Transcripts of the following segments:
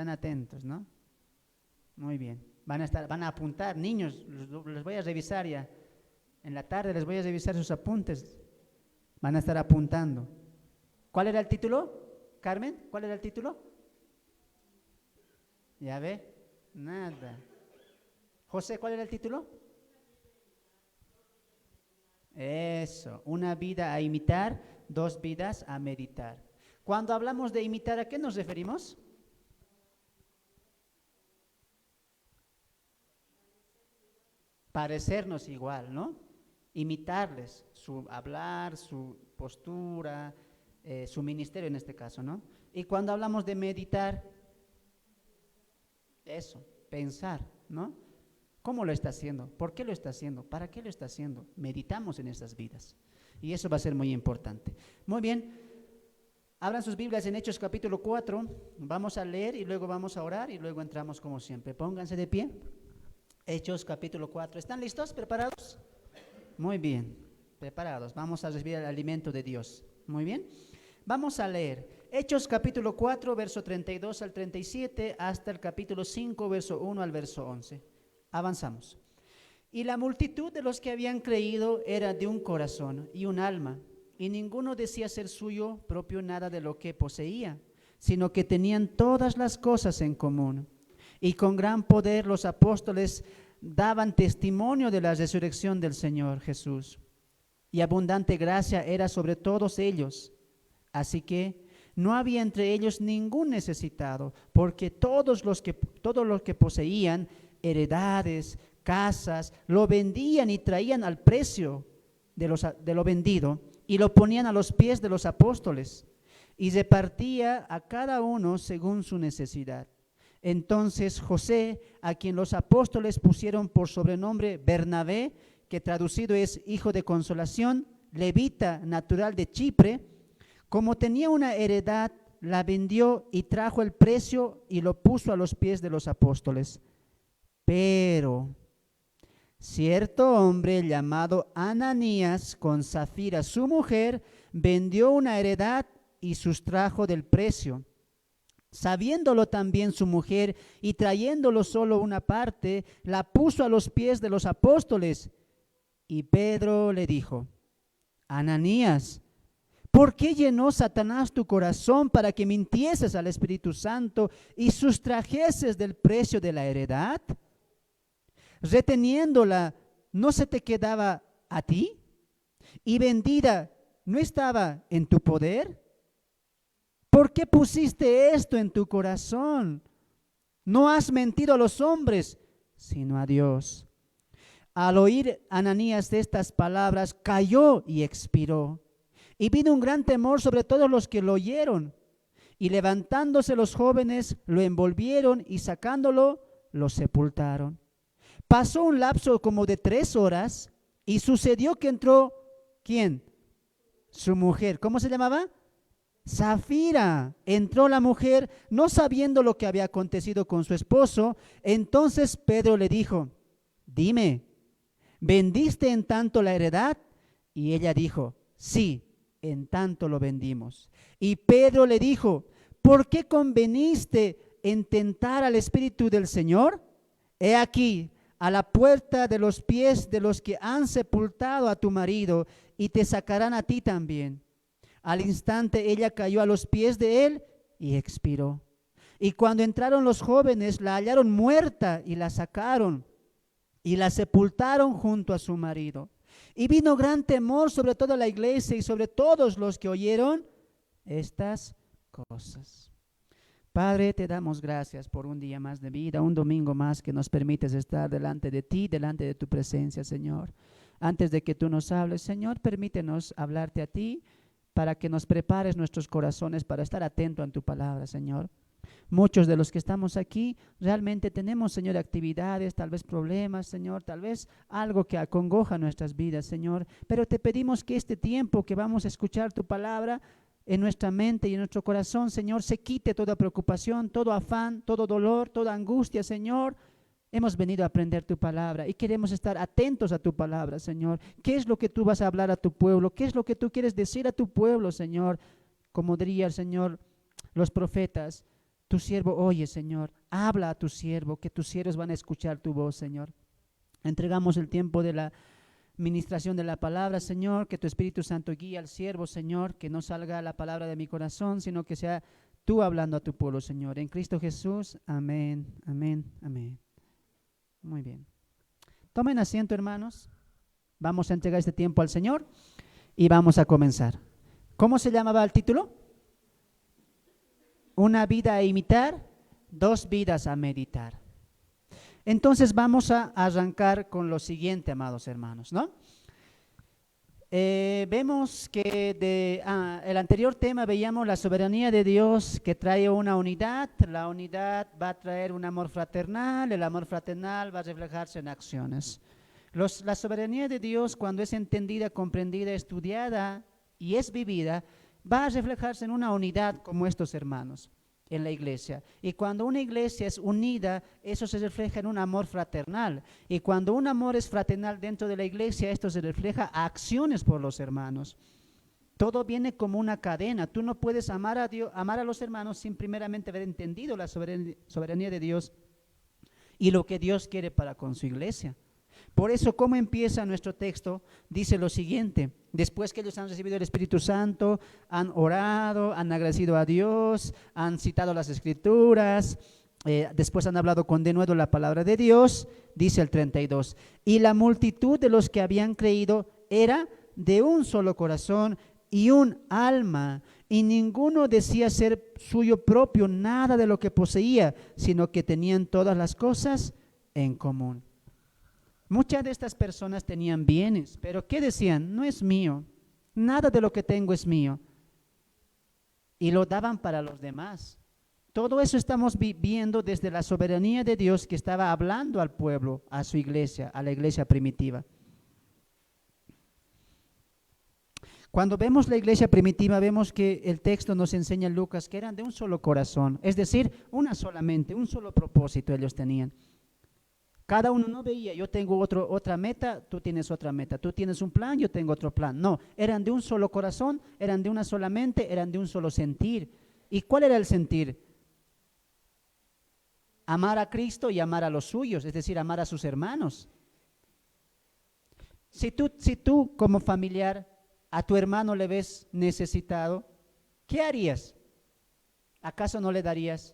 Están atentos, ¿no? Muy bien. Van a apuntar, niños, les voy a revisar ya. En la tarde les voy a revisar sus apuntes. Van a estar apuntando. ¿Cuál era el título, Carmen? ¿Cuál era el título? ¿Ya ve? Nada. José, ¿cuál era el título? Eso, una vida a imitar, 2 vidas a meditar. Cuando hablamos de imitar, ¿a qué nos referimos? Parecernos igual, ¿no? Imitarles, su hablar, su postura, su ministerio en este caso, ¿no? Y cuando hablamos de meditar, eso, pensar, ¿no? ¿Cómo lo está haciendo? ¿Por qué lo está haciendo? ¿Para qué lo está haciendo? Meditamos en esas vidas. Y eso va a ser muy importante. Muy bien, abran sus Biblias en Hechos capítulo 4. Vamos a leer y luego vamos a orar y luego entramos como siempre. Pónganse de pie. Hechos capítulo 4. ¿Están listos? ¿Preparados? Muy bien, preparados. Vamos a recibir el alimento de Dios. Muy bien. Vamos a leer Hechos capítulo 4, verso 32 al 37, hasta el capítulo 5, verso 1 al verso 11. Avanzamos. Y la multitud de los que habían creído era de un corazón y un alma, y ninguno decía ser suyo propio nada de lo que poseía, sino que tenían todas las cosas en común. Y con gran poder los apóstoles daban testimonio de la resurrección del Señor Jesús. Y abundante gracia era sobre todos ellos. Así que no había entre ellos ningún necesitado, porque todo lo que poseían, heredades, casas, lo vendían y traían al precio de lo vendido y lo ponían a los pies de los apóstoles, y repartía a cada uno según su necesidad. Entonces José, a quien los apóstoles pusieron por sobrenombre Bernabé, que traducido es hijo de consolación, levita, natural de Chipre, como tenía una heredad, la vendió y trajo el precio y lo puso a los pies de los apóstoles. Pero cierto hombre llamado Ananías, con Safira su mujer, vendió una heredad y sustrajo del precio. Sabiéndolo también su mujer y trayéndolo solo una parte, la puso a los pies de los apóstoles. Y Pedro le dijo: Ananías, ¿por qué llenó Satanás tu corazón para que mintieses al Espíritu Santo y sustrajeses del precio de la heredad? Reteniéndola, ¿no se te quedaba a ti? ¿Y vendida, no estaba en tu poder? ¿Por qué pusiste esto en tu corazón? No has mentido a los hombres, sino a Dios. Al oír Ananías de estas palabras, cayó y expiró. Y vino un gran temor sobre todos los que lo oyeron. Y levantándose los jóvenes, lo envolvieron y sacándolo, lo sepultaron. Pasó un lapso como de 3 horas y sucedió que entró, ¿quién? Su mujer. ¿Cómo se llamaba? Safira. Entró la mujer, no sabiendo lo que había acontecido con su esposo. Entonces Pedro le dijo: dime, ¿vendiste en tanto la heredad? Y ella dijo: sí, en tanto lo vendimos. Y Pedro le dijo: ¿por qué conveniste en tentar al Espíritu del Señor? He aquí, a la puerta de los pies de los que han sepultado a tu marido, y te sacarán a ti también. Al instante ella cayó a los pies de él y expiró. Y cuando entraron los jóvenes, la hallaron muerta y la sacaron y la sepultaron junto a su marido. Y vino gran temor sobre toda la iglesia y sobre todos los que oyeron estas cosas. Padre, te damos gracias por un día más de vida, un domingo más que nos permites estar delante de ti, delante de tu presencia, Señor. Antes de que tú nos hables, Señor, permítenos hablarte a ti, para que nos prepares nuestros corazones para estar atentos a tu palabra, Señor. Muchos de los que estamos aquí realmente tenemos, Señor, actividades, tal vez problemas, Señor, tal vez algo que acongoja nuestras vidas, Señor. Pero te pedimos que este tiempo que vamos a escuchar tu palabra en nuestra mente y en nuestro corazón, Señor, se quite toda preocupación, todo afán, todo dolor, toda angustia, Señor. Hemos venido a aprender tu palabra y queremos estar atentos a tu palabra, Señor. ¿Qué es lo que tú vas a hablar a tu pueblo? ¿Qué es lo que tú quieres decir a tu pueblo, Señor? Como diría el Señor, los profetas, Tu siervo oye, Señor. Habla a tu siervo, que tus siervos van a escuchar tu voz, Señor. Entregamos el tiempo de la ministración de la palabra, Señor, que tu Espíritu Santo guíe al siervo, Señor, que no salga la palabra de mi corazón, sino que sea tú hablando a tu pueblo, Señor. En Cristo Jesús, amén, amén, amén. Muy bien. Tomen asiento, hermanos. Vamos a entregar este tiempo al Señor y vamos a comenzar. ¿Cómo se llamaba el título? Una vida a imitar, dos vidas a meditar. Entonces vamos a arrancar con lo siguiente, amados hermanos, ¿no? Vemos que el anterior tema veíamos la soberanía de Dios que trae una unidad. La unidad va a traer un amor fraternal, el amor fraternal va a reflejarse en acciones. La soberanía de Dios, cuando es entendida, comprendida, estudiada y es vivida, va a reflejarse en una unidad como estos hermanos en la iglesia. Y cuando una iglesia es unida, eso se refleja en un amor fraternal. Y cuando un amor es fraternal dentro de la iglesia, esto se refleja a acciones por los hermanos. Todo viene como una cadena. Tú no puedes amar a Dios, amar a los hermanos sin primeramente haber entendido la soberanía de Dios y lo que Dios quiere para con su iglesia. Por eso, ¿cómo empieza nuestro texto? Dice lo siguiente: después que ellos han recibido el Espíritu Santo, han orado, han agradecido a Dios, han citado las Escrituras, después han hablado con denuedo la palabra de Dios, dice el 32, y la multitud de los que habían creído era de un solo corazón y un alma, y ninguno decía ser suyo propio nada de lo que poseía, sino que tenían todas las cosas en común. Muchas de estas personas tenían bienes, pero ¿qué decían? No es mío, nada de lo que tengo es mío. Y lo daban para los demás. Todo eso estamos viendo desde la soberanía de Dios que estaba hablando al pueblo, a su iglesia, a la iglesia primitiva. Cuando vemos la iglesia primitiva, vemos que el texto nos enseña en Lucas que eran de un solo corazón, es decir, una sola mente, un solo propósito ellos tenían. Cada uno no veía, yo tengo otra meta, tú tienes otra meta, tú tienes un plan, yo tengo otro plan. No, eran de un solo corazón, eran de una sola mente, eran de un solo sentir. ¿Y cuál era el sentir? Amar a Cristo y amar a los suyos, es decir, amar a sus hermanos. Si tú como familiar a tu hermano le ves necesitado, ¿qué harías? ¿Acaso no le darías?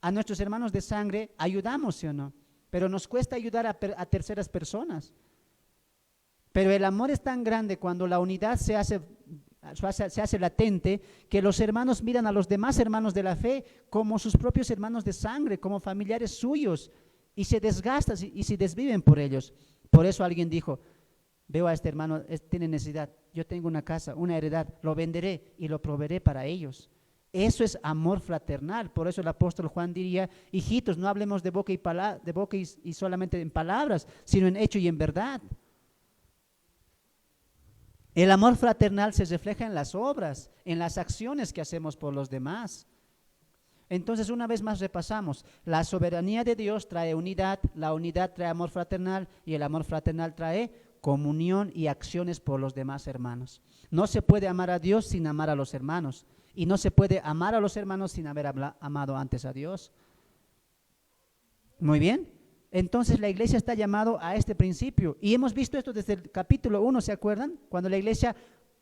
A nuestros hermanos de sangre ayudamos, ¿sí o no? Pero nos cuesta ayudar a terceras personas. Pero el amor es tan grande cuando la unidad se hace latente, que los hermanos miran a los demás hermanos de la fe como sus propios hermanos de sangre, como familiares suyos, y se desgastan y se desviven por ellos. Por eso alguien dijo: veo a este hermano, tiene necesidad, yo tengo una casa, una heredad, lo venderé y lo proveeré para ellos. Eso es amor fraternal. Por eso el apóstol Juan diría: hijitos, no hablemos de boca y solamente en palabras, sino en hecho y en verdad. El amor fraternal se refleja en las obras, en las acciones que hacemos por los demás. Entonces, una vez más repasamos: la soberanía de Dios trae unidad, la unidad trae amor fraternal y el amor fraternal trae comunión y acciones por los demás hermanos. No se puede amar a Dios sin amar a los hermanos. Y no se puede amar a los hermanos sin haber amado antes a Dios. Muy bien. Entonces la iglesia está llamada a este principio. Y hemos visto esto desde el capítulo 1, ¿se acuerdan? Cuando la iglesia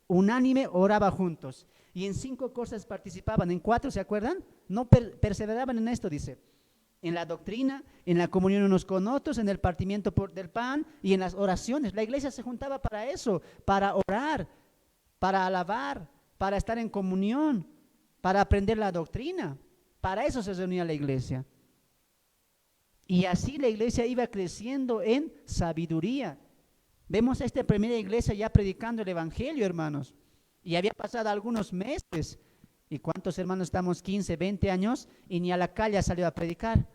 unánime oraba juntos. Y en 5 cosas participaban, en 4, ¿se acuerdan? No perseveraban en esto, dice. En la doctrina, en la comunión unos con otros, en el partimiento del pan y en las oraciones. La iglesia se juntaba para eso, para orar, para alabar, para estar en comunión, para aprender la doctrina. Para eso se reunía la iglesia. Y así la iglesia iba creciendo en sabiduría. Vemos a esta primera iglesia ya predicando el evangelio, hermanos. Y había pasado algunos meses. ¿Y cuántos hermanos estamos? 15, 20 años y ni a la calle ha salido a predicar.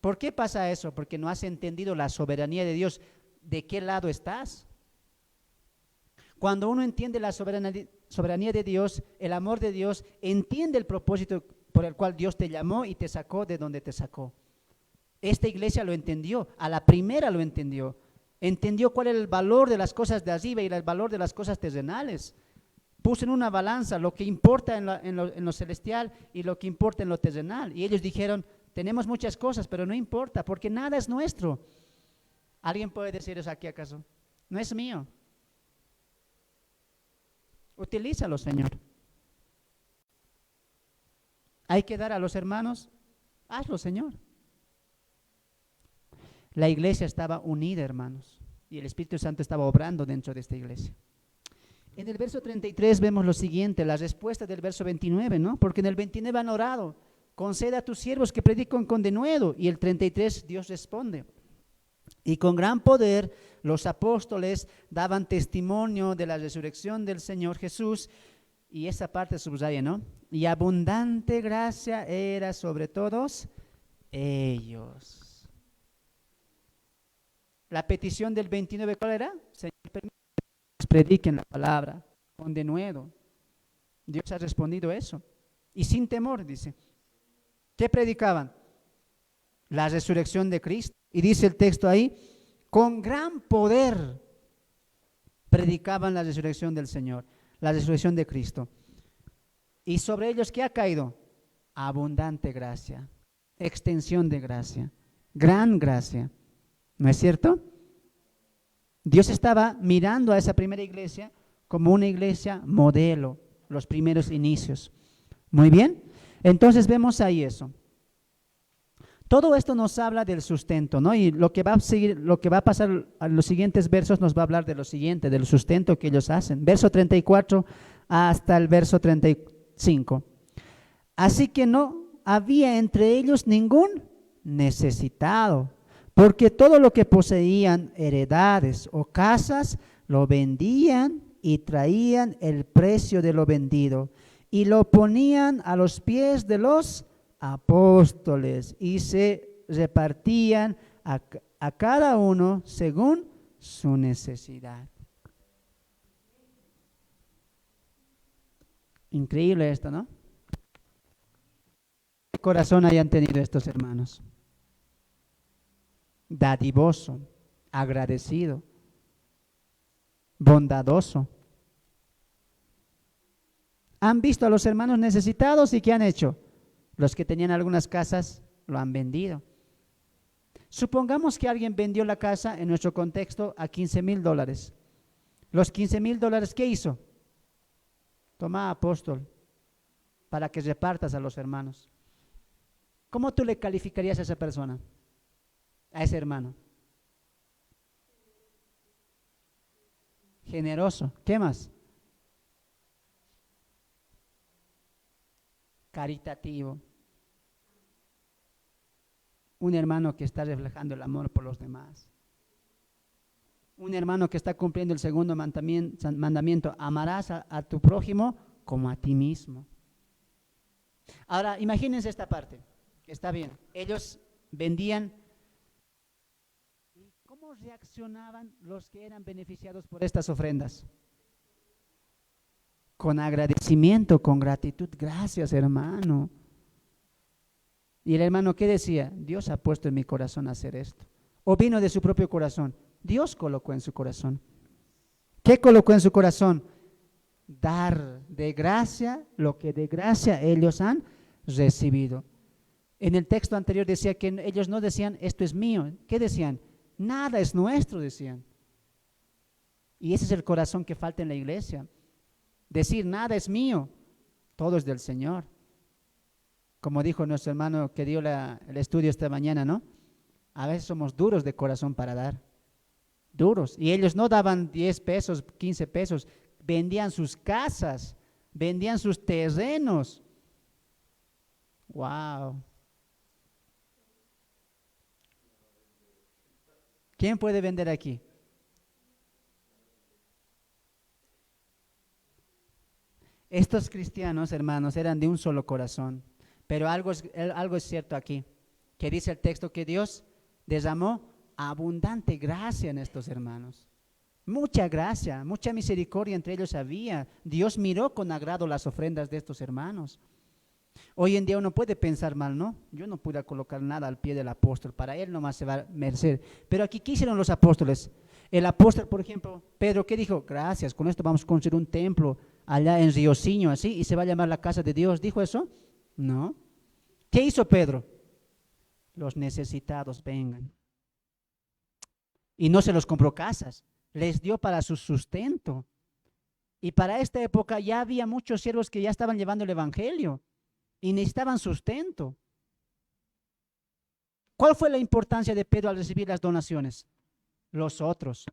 ¿Por qué pasa eso? Porque no has entendido la soberanía de Dios. ¿De qué lado estás? Cuando uno entiende la soberanía de Dios, el amor de Dios, entiende el propósito por el cual Dios te llamó y te sacó de donde te sacó. Esta iglesia lo entendió, a la primera lo entendió. Entendió cuál era el valor de las cosas de arriba y el valor de las cosas terrenales. Puso en una balanza lo que importa en lo celestial y lo que importa en lo terrenal. Y ellos dijeron, tenemos muchas cosas, pero no importa, porque nada es nuestro. ¿Alguien puede decir eso aquí acaso? No es mío. Utilízalo, Señor. Hay que dar a los hermanos, hazlo, Señor. La iglesia estaba unida, hermanos, y el Espíritu Santo estaba obrando dentro de esta iglesia. En el verso 33 vemos lo siguiente, la respuesta del verso 29, ¿no? Porque en el 29 han orado, concede a tus siervos que predican con denuedo, y el 33 Dios responde. Y con gran poder los apóstoles daban testimonio de la resurrección del Señor Jesús, y esa parte subraya, ¿no? Y abundante gracia era sobre todos ellos. La petición del 29, ¿cuál era? Señor, permite que prediquen la palabra con denuedo. Dios ha respondido eso. Y sin temor, dice. ¿Qué predicaban? La resurrección de Cristo. Y dice el texto ahí, con gran poder predicaban la resurrección del Señor, la resurrección de Cristo. Y sobre ellos, ¿qué ha caído? Abundante gracia, extensión de gracia, gran gracia. ¿No es cierto? Dios estaba mirando a esa primera iglesia como una iglesia modelo, los primeros inicios. Muy bien, entonces vemos ahí eso. Todo esto nos habla del sustento, ¿no? Y lo que va a seguir, lo que va a pasar a los siguientes versos nos va a hablar de lo siguiente, del sustento que ellos hacen. Verso 34 hasta el verso 35. Así que no había entre ellos ningún necesitado, porque todo lo que poseían, heredades o casas, lo vendían y traían el precio de lo vendido y lo ponían a los pies de los apóstoles y se repartían a cada uno según su necesidad. Increíble esto, ¿no? ¿Qué corazón hayan tenido estos hermanos? Dadivoso, agradecido, bondadoso. Han visto a los hermanos necesitados y ¿qué han hecho? Los que tenían algunas casas lo han vendido. Supongamos que alguien vendió la casa, en nuestro contexto, a $15,000. Los $15,000, ¿qué hizo? Toma, apóstol, para que repartas a los hermanos. ¿Cómo tú le calificarías a esa persona? A ese hermano. Generoso. ¿Qué más? Caritativo. Un hermano que está reflejando el amor por los demás. Un hermano que está cumpliendo el segundo mandamiento. Amarás a tu prójimo como a ti mismo. Ahora, imagínense esta parte. Está bien. Ellos vendían. ¿Cómo reaccionaban los que eran beneficiados por estas ofrendas? Con agradecimiento, con gratitud. Gracias, hermano. Y el hermano, ¿qué decía? Dios ha puesto en mi corazón hacer esto. ¿O vino de su propio corazón? Dios colocó en su corazón. ¿Qué colocó en su corazón? Dar de gracia lo que de gracia ellos han recibido. En el texto anterior decía que ellos no decían, esto es mío. ¿Qué decían? Nada es nuestro, decían. Y ese es el corazón que falta en la iglesia. Decir, nada es mío, todo es del Señor. Como dijo nuestro hermano que dio el estudio esta mañana, ¿no? A veces somos duros de corazón para dar. Duros. Y ellos no daban 10 pesos, 15 pesos. Vendían sus casas, vendían sus terrenos. ¡Wow! ¿Quién puede vender aquí? Estos cristianos, hermanos, eran de un solo corazón. Pero algo es cierto aquí, que dice el texto que Dios derramó abundante gracia en estos hermanos. Mucha gracia, mucha misericordia entre ellos había. Dios miró con agrado las ofrendas de estos hermanos. Hoy en día uno puede pensar mal, ¿no? Yo no pude colocar nada al pie del apóstol, para él nomás se va a merecer. Pero aquí, ¿qué hicieron los apóstoles? El apóstol, por ejemplo, Pedro, ¿qué dijo? Gracias, con esto vamos a construir un templo allá en Riosinho, así, y se va a llamar la casa de Dios. ¿Dijo eso? No. ¿Qué hizo Pedro? Los necesitados vengan. Y no se los compró casas, les dio para su sustento. Y para esta época ya había muchos siervos que ya estaban llevando el evangelio y necesitaban sustento. ¿Cuál fue la importancia de Pedro al recibir las donaciones? Los otros.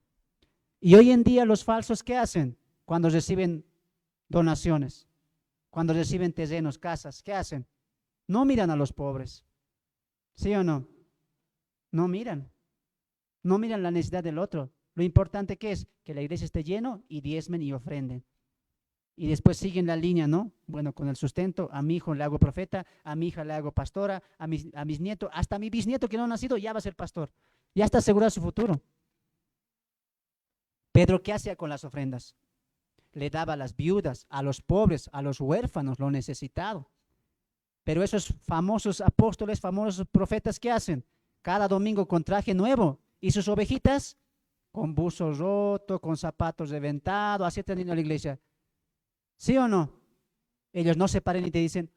Y hoy en día los falsos, ¿qué hacen cuando reciben donaciones? Cuando reciben terrenos, casas, ¿qué hacen? No miran a los pobres. ¿Sí o no? No miran. No miran la necesidad del otro. Lo importante que es que la iglesia esté lleno y diezmen y ofrenden. Y después siguen la línea, ¿no? Bueno, con el sustento, a mi hijo le hago profeta, a mi hija le hago pastora, a mis nietos, hasta mi bisnieto que no ha nacido ya va a ser pastor. Ya está asegurado su futuro. Pedro, ¿qué hacía con las ofrendas? Le daba a las viudas, a los pobres, a los huérfanos, lo necesitado. Pero esos famosos apóstoles, famosos profetas, ¿qué hacen? Cada domingo con traje nuevo. ¿Y sus ovejitas? Con buzo roto, con zapatos reventados, así teniendo a la iglesia. ¿Sí o no? Ellos no se paren y te dicen,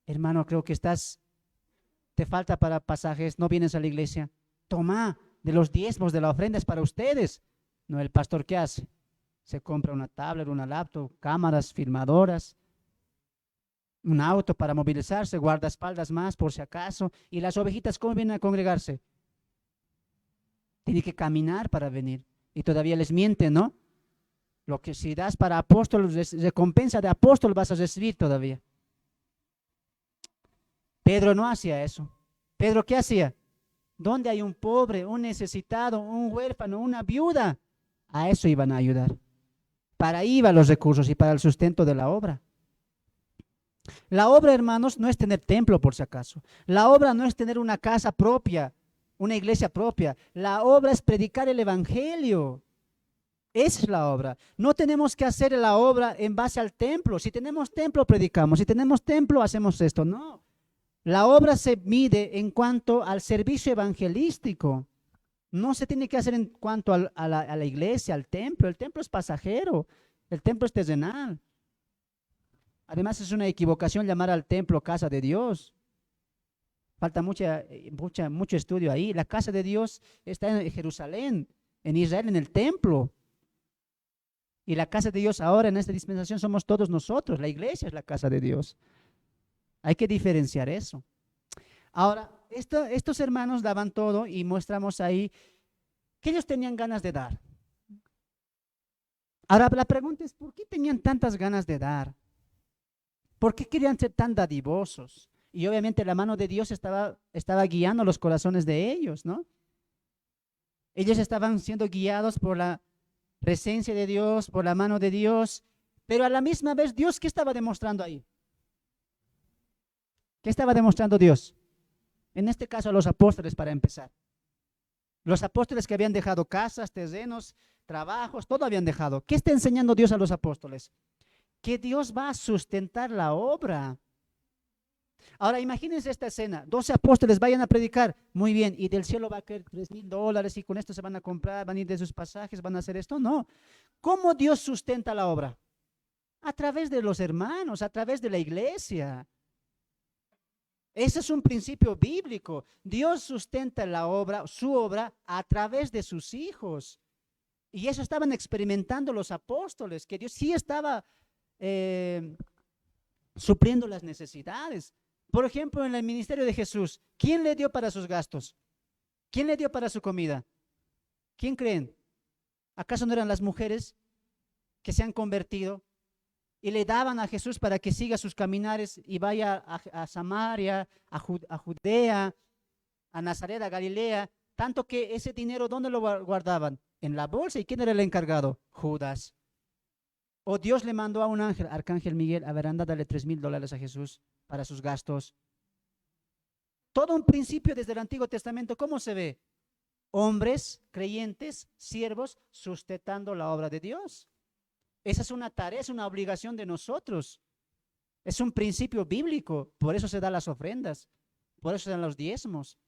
hermano, creo que te falta para pasajes, no vienes a la iglesia. Toma, de los diezmos, de la ofrenda es para ustedes. No, el pastor, ¿qué hace? Se compra una tablet, una laptop, cámaras, filmadoras, un auto para movilizarse, guardaespaldas más por si acaso. ¿Y las ovejitas cómo vienen a congregarse? Tienen que caminar para venir. Y todavía les mienten, ¿no? Lo que si das para apóstol, recompensa de apóstol vas a recibir todavía. Pedro no hacía eso. ¿Pedro qué hacía? ¿Dónde hay un pobre, un necesitado, un huérfano, una viuda? A eso iban a ayudar. Para ahí iban los recursos y para el sustento de la obra. La obra, hermanos, no es tener templo por si acaso. La obra no es tener una casa propia, una iglesia propia. La obra es predicar el evangelio. Esa es la obra. No tenemos que hacer la obra en base al templo. Si tenemos templo, predicamos. Si tenemos templo, hacemos esto. No. La obra se mide en cuanto al servicio evangelístico. No se tiene que hacer en cuanto a la iglesia, al templo. El templo es pasajero. El templo es terrenal. Además, es una equivocación llamar al templo casa de Dios. Falta mucho estudio ahí. La casa de Dios está en Jerusalén, en Israel, en el templo. Y la casa de Dios ahora en esta dispensación somos todos nosotros. La iglesia es la casa de Dios. Hay que diferenciar eso. Ahora, estos hermanos daban todo y mostramos ahí que ellos tenían ganas de dar. Ahora, la pregunta es, ¿por qué tenían tantas ganas de dar? ¿Por qué querían ser tan dadivosos? Y obviamente la mano de Dios estaba guiando los corazones de ellos, ¿no? Ellos estaban siendo guiados por la presencia de Dios, por la mano de Dios, pero a la misma vez, ¿Dios qué estaba demostrando ahí? ¿Qué estaba demostrando Dios? En este caso a los apóstoles para empezar. Los apóstoles que habían dejado casas, terrenos, trabajos, todo habían dejado. ¿Qué está enseñando Dios a los apóstoles? Que Dios va a sustentar la obra. Ahora imagínense esta escena, 12 apóstoles vayan a predicar, muy bien, y del cielo va a caer $3,000 y con esto se van a comprar, van a ir de sus pasajes, van a hacer esto. No. ¿Cómo Dios sustenta la obra? A través de los hermanos, a través de la iglesia. Ese es un principio bíblico. Dios sustenta la obra, su obra, a través de sus hijos. Y eso estaban experimentando los apóstoles, que Dios sí estaba supliendo las necesidades. Por ejemplo, en el ministerio de Jesús, ¿quién le dio para sus gastos? ¿Quién le dio para su comida? ¿Quién creen? ¿Acaso no eran las mujeres que se han convertido y le daban a Jesús para que siga sus caminares y vaya a Samaria, a Judea, a Nazaret, a Galilea? Tanto que ese dinero, ¿dónde lo guardaban? En la bolsa. ¿Y quién era el encargado? Judas. O Dios le mandó a un ángel, Arcángel Miguel, a ver, anda, dale $3,000 a Jesús para sus gastos. Todo un principio desde el Antiguo Testamento, ¿cómo se ve? Hombres, creyentes, siervos, sustentando la obra de Dios. Esa es una tarea, es una obligación de nosotros. Es un principio bíblico, por eso se dan las ofrendas, por eso se dan los diezmos.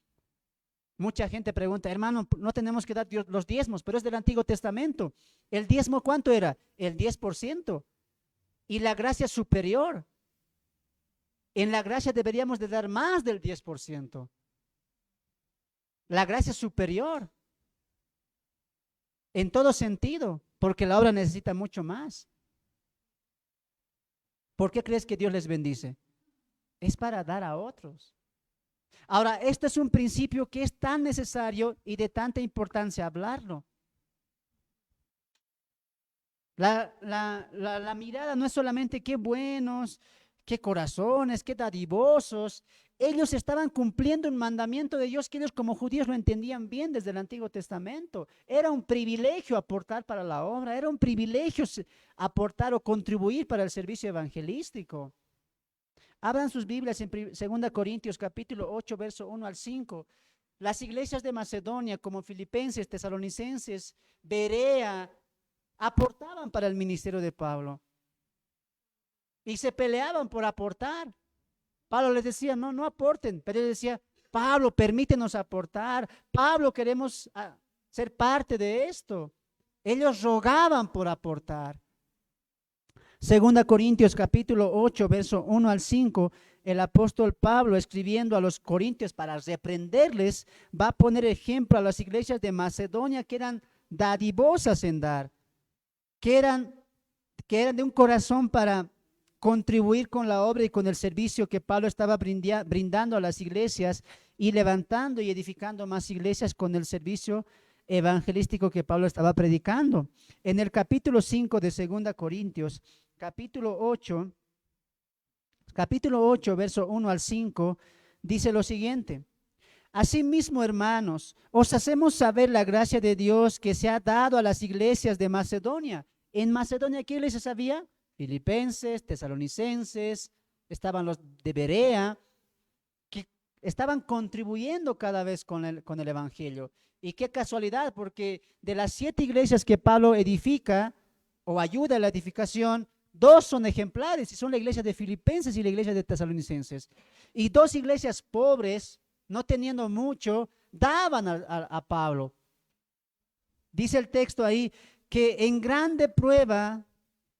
Mucha gente pregunta, hermano, no tenemos que dar los diezmos, pero es del Antiguo Testamento. ¿El diezmo cuánto era? El 10%. y la gracia superior. En la gracia deberíamos de dar más del 10%. La gracia superior. En todo sentido, porque la obra necesita mucho más. ¿Por qué crees que Dios les bendice? Es para dar a otros. Ahora, este es un principio que es tan necesario y de tanta importancia hablarlo. La mirada no es solamente qué buenos, qué corazones, qué dadivosos. Ellos estaban cumpliendo un mandamiento de Dios que ellos como judíos lo entendían bien desde el Antiguo Testamento. Era un privilegio aportar para la obra, era un privilegio aportar o contribuir para el servicio evangelístico. Abran sus Biblias en 2 Corintios capítulo 8, verso 1 al 5. Las iglesias de Macedonia como Filipenses, Tesalonicenses, Berea, aportaban para el ministerio de Pablo. Y se peleaban por aportar. Pablo les decía, no aporten. Pero él decía, Pablo, permítenos aportar. Pablo, queremos ser parte de esto. Ellos rogaban por aportar. 2 Corintios capítulo 8, verso 1 al 5, el apóstol Pablo escribiendo a los corintios para reprenderles, va a poner ejemplo a las iglesias de Macedonia que eran dadivosas en dar, que eran de un corazón para contribuir con la obra y con el servicio que Pablo estaba brindando a las iglesias y levantando y edificando más iglesias con el servicio evangelístico que Pablo estaba predicando. En el capítulo 5 de 2 Corintios, capítulo 8, verso 1 al 5, dice lo siguiente: asimismo, hermanos, os hacemos saber la gracia de Dios que se ha dado a las iglesias de Macedonia. En Macedonia, ¿qué iglesias había? Filipenses, tesalonicenses, estaban los de Berea, que estaban contribuyendo cada vez con el evangelio. Y qué casualidad, porque de las 7 iglesias que Pablo edifica o ayuda a la edificación, 2 son ejemplares, y son la iglesia de Filipenses y la iglesia de tesalonicenses. Y 2 iglesias pobres, no teniendo mucho, daban a Pablo. Dice el texto ahí que en grande prueba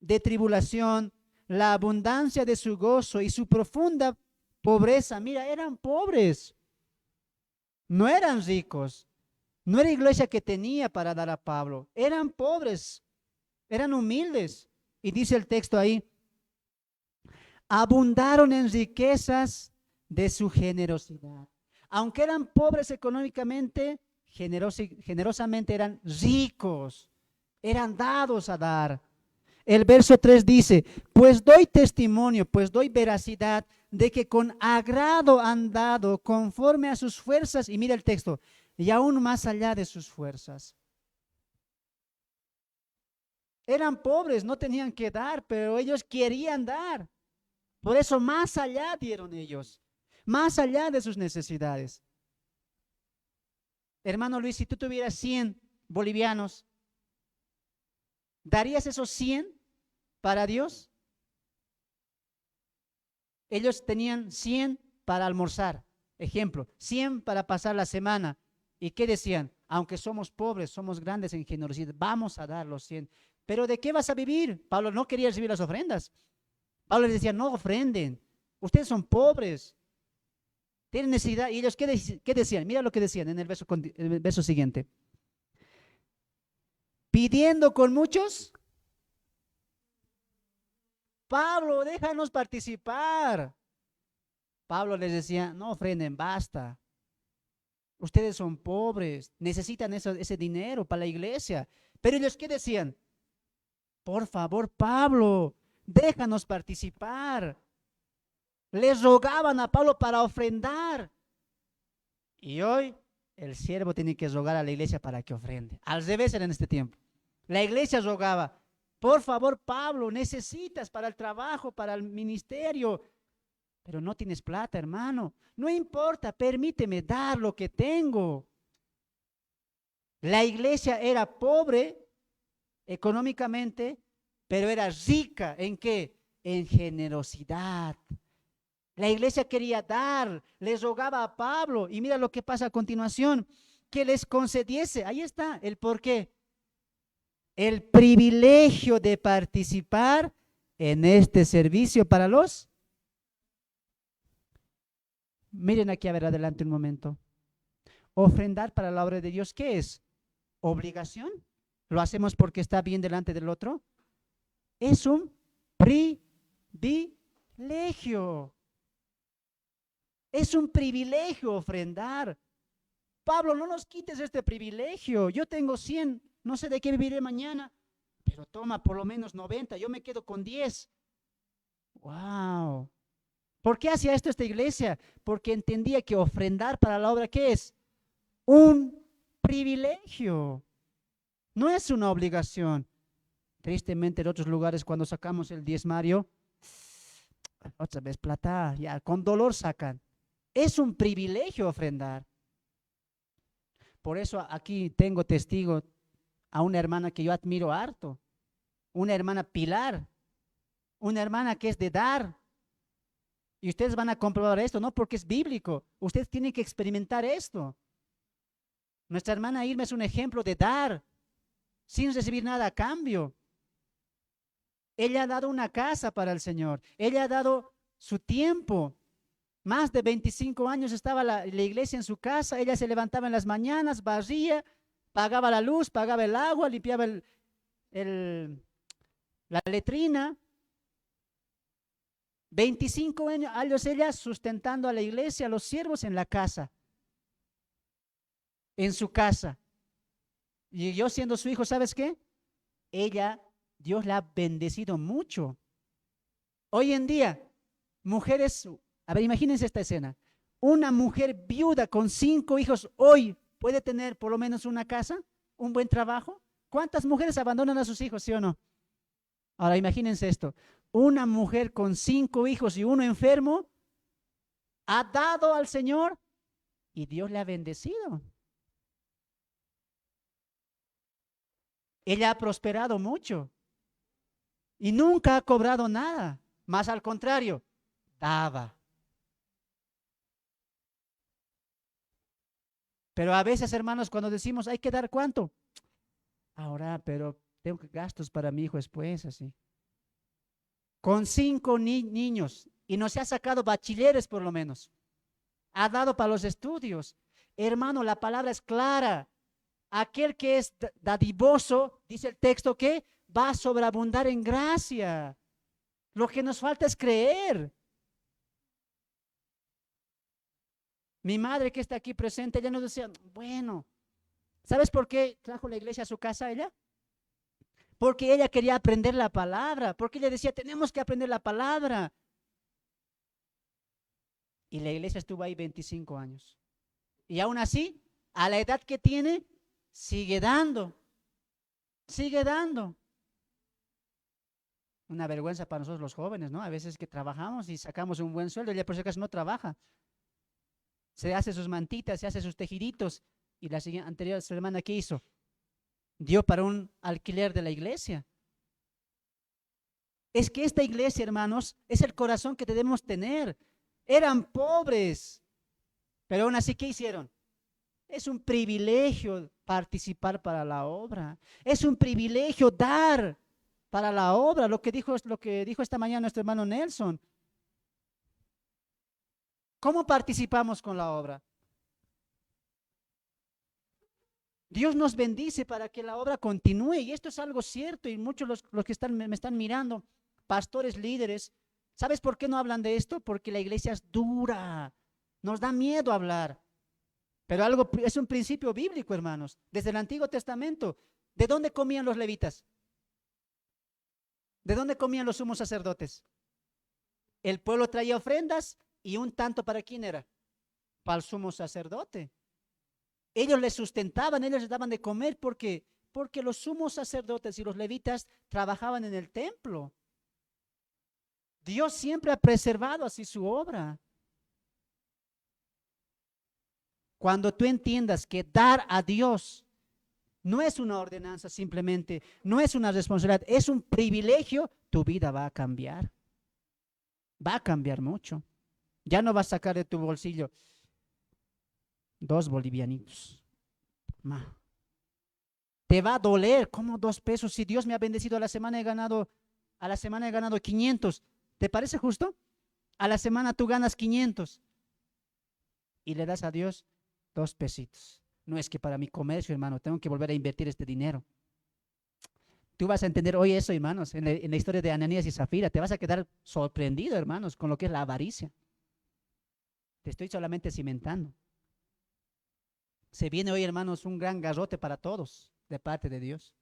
de tribulación, la abundancia de su gozo y su profunda pobreza. Mira, eran pobres, no eran ricos, no era iglesia que tenía para dar a Pablo, eran pobres, eran humildes. Y dice el texto ahí, abundaron en riquezas de su generosidad. Aunque eran pobres económicamente, generosamente eran ricos, eran dados a dar. El verso 3 dice, pues doy testimonio, pues doy veracidad de que con agrado han dado conforme a sus fuerzas, y mira el texto, y aún más allá de sus fuerzas. Eran pobres, no tenían que dar, pero ellos querían dar. Por eso más allá dieron ellos, más allá de sus necesidades. Hermano Luis, si tú tuvieras 100 bolivianos, ¿darías esos 100 para Dios? Ellos tenían 100 para almorzar, ejemplo, 100 para pasar la semana. ¿Y qué decían? Aunque somos pobres, somos grandes en generosidad, vamos a dar los 100. ¿Pero de qué vas a vivir? Pablo no quería recibir las ofrendas. Pablo les decía, no ofrenden, ustedes son pobres, tienen necesidad. ¿Y ellos qué decían? Mira lo que decían en el verso siguiente. Pidiendo con muchos. Pablo, déjanos participar. Pablo les decía, no ofrenden, basta. Ustedes son pobres, necesitan ese dinero para la iglesia. Pero ellos, ¿qué decían? Por favor, Pablo, déjanos participar. Les rogaban a Pablo para ofrendar. Y hoy el siervo tiene que rogar a la iglesia para que ofrende. Al revés era en este tiempo. La iglesia rogaba, por favor, Pablo, necesitas para el trabajo, para el ministerio, pero no tienes plata, hermano. No importa, permíteme dar lo que tengo. La iglesia era pobre económicamente, pero era rica ¿en qué? En generosidad. La iglesia quería dar, les rogaba a Pablo, y mira lo que pasa a continuación, que les concediese, ahí está el porqué, el privilegio de participar en este servicio para los... Miren aquí a ver adelante un momento. Ofrendar para la obra de Dios, ¿qué es? ¿Obligación? ¿Lo hacemos porque está bien delante del otro? Es un privilegio. Es un privilegio ofrendar. Pablo, no nos quites este privilegio. Yo tengo 100, no sé de qué viviré mañana, pero toma por lo menos 90, yo me quedo con 10. ¡Wow! ¿Por qué hacía esto esta iglesia? Porque entendía que ofrendar para la obra, ¿qué es? Un privilegio. No es una obligación. Tristemente en otros lugares cuando sacamos el diezmario, otra vez plata, ya con dolor sacan. Es un privilegio ofrendar. Por eso aquí tengo testigo a una hermana que yo admiro harto, una hermana Pilar, una hermana que es de dar. Y ustedes van a comprobar esto, no porque es bíblico, ustedes tienen que experimentar esto. Nuestra hermana Irma es un ejemplo de dar sin recibir nada a cambio. Ella ha dado una casa para el Señor, ella ha dado su tiempo. Más de 25 años estaba la iglesia en su casa, ella se levantaba en las mañanas, barría, pagaba la luz, pagaba el agua, limpiaba la letrina. 25 años ella sustentando a la iglesia, a los siervos en la casa, en su casa. Y yo siendo su hijo, ¿sabes qué? Ella, Dios la ha bendecido mucho. Hoy en día, mujeres, a ver, imagínense esta escena. Una mujer viuda con 5 hijos hoy puede tener por lo menos una casa, un buen trabajo. ¿Cuántas mujeres abandonan a sus hijos, sí o no? Ahora imagínense esto. Una mujer con 5 hijos y uno enfermo ha dado al Señor y Dios le ha bendecido. Ella ha prosperado mucho y nunca ha cobrado nada, más al contrario, daba. Pero a veces, hermanos, cuando decimos hay que dar ¿cuánto? Ahora, pero tengo gastos para mi hijo después, así. Con 5 niños y no se ha sacado bachilleres por lo menos. Ha dado para los estudios. Hermano, la palabra es clara. Aquel que es dadivoso, dice el texto, que va a sobreabundar en gracia. Lo que nos falta es creer. Mi madre que está aquí presente, ella nos decía, bueno, ¿sabes por qué trajo la iglesia a su casa ella? Porque ella quería aprender la palabra, porque ella decía, tenemos que aprender la palabra. Y la iglesia estuvo ahí 25 años. Y aún así, a la edad que tiene, sigue dando. Sigue dando. Una vergüenza para nosotros los jóvenes, ¿no? A veces que trabajamos y sacamos un buen sueldo, ella por si acaso no trabaja. Se hace sus mantitas, se hace sus tejiditos. Y la anterior semana, ¿qué hizo? Dio para un alquiler de la iglesia. Es que esta iglesia, hermanos, es el corazón que debemos tener. Eran pobres, pero aún así, ¿qué hicieron? Es un privilegio participar para la obra. Es un privilegio dar para la obra. Lo que dijo esta mañana nuestro hermano Nelson. ¿Cómo participamos con la obra? Dios nos bendice para que la obra continúe y esto es algo cierto y muchos los que me están mirando, pastores, líderes, ¿sabes por qué no hablan de esto? Porque la iglesia es dura, nos da miedo hablar, pero es un principio bíblico, hermanos, desde el Antiguo Testamento. ¿De dónde comían los levitas? ¿De dónde comían los sumos sacerdotes? El pueblo traía ofrendas y un tanto ¿para quién era? Para el sumo sacerdote. Ellos les sustentaban, ellos les daban de comer porque los sumos sacerdotes y los levitas trabajaban en el templo. Dios siempre ha preservado así su obra. Cuando tú entiendas que dar a Dios no es una ordenanza simplemente, no es una responsabilidad, es un privilegio, tu vida va a cambiar. Va a cambiar mucho. Ya no vas a sacar de tu bolsillo 2 bolivianitos. Te va a doler, ¿cómo 2 pesos? Si Dios me ha bendecido a la semana, he ganado A la semana he ganado 500. ¿Te parece justo? A la semana tú ganas 500 y le das a Dios 2 pesitos. No es que para mi comercio, hermano, tengo que volver a invertir este dinero. Tú vas a entender hoy eso, hermanos, en la historia de Ananías y Zafira. Te vas a quedar sorprendido, hermanos, con lo que es la avaricia. Te estoy solamente cimentando. Se viene hoy, hermanos, un gran garrote para todos de parte de Dios.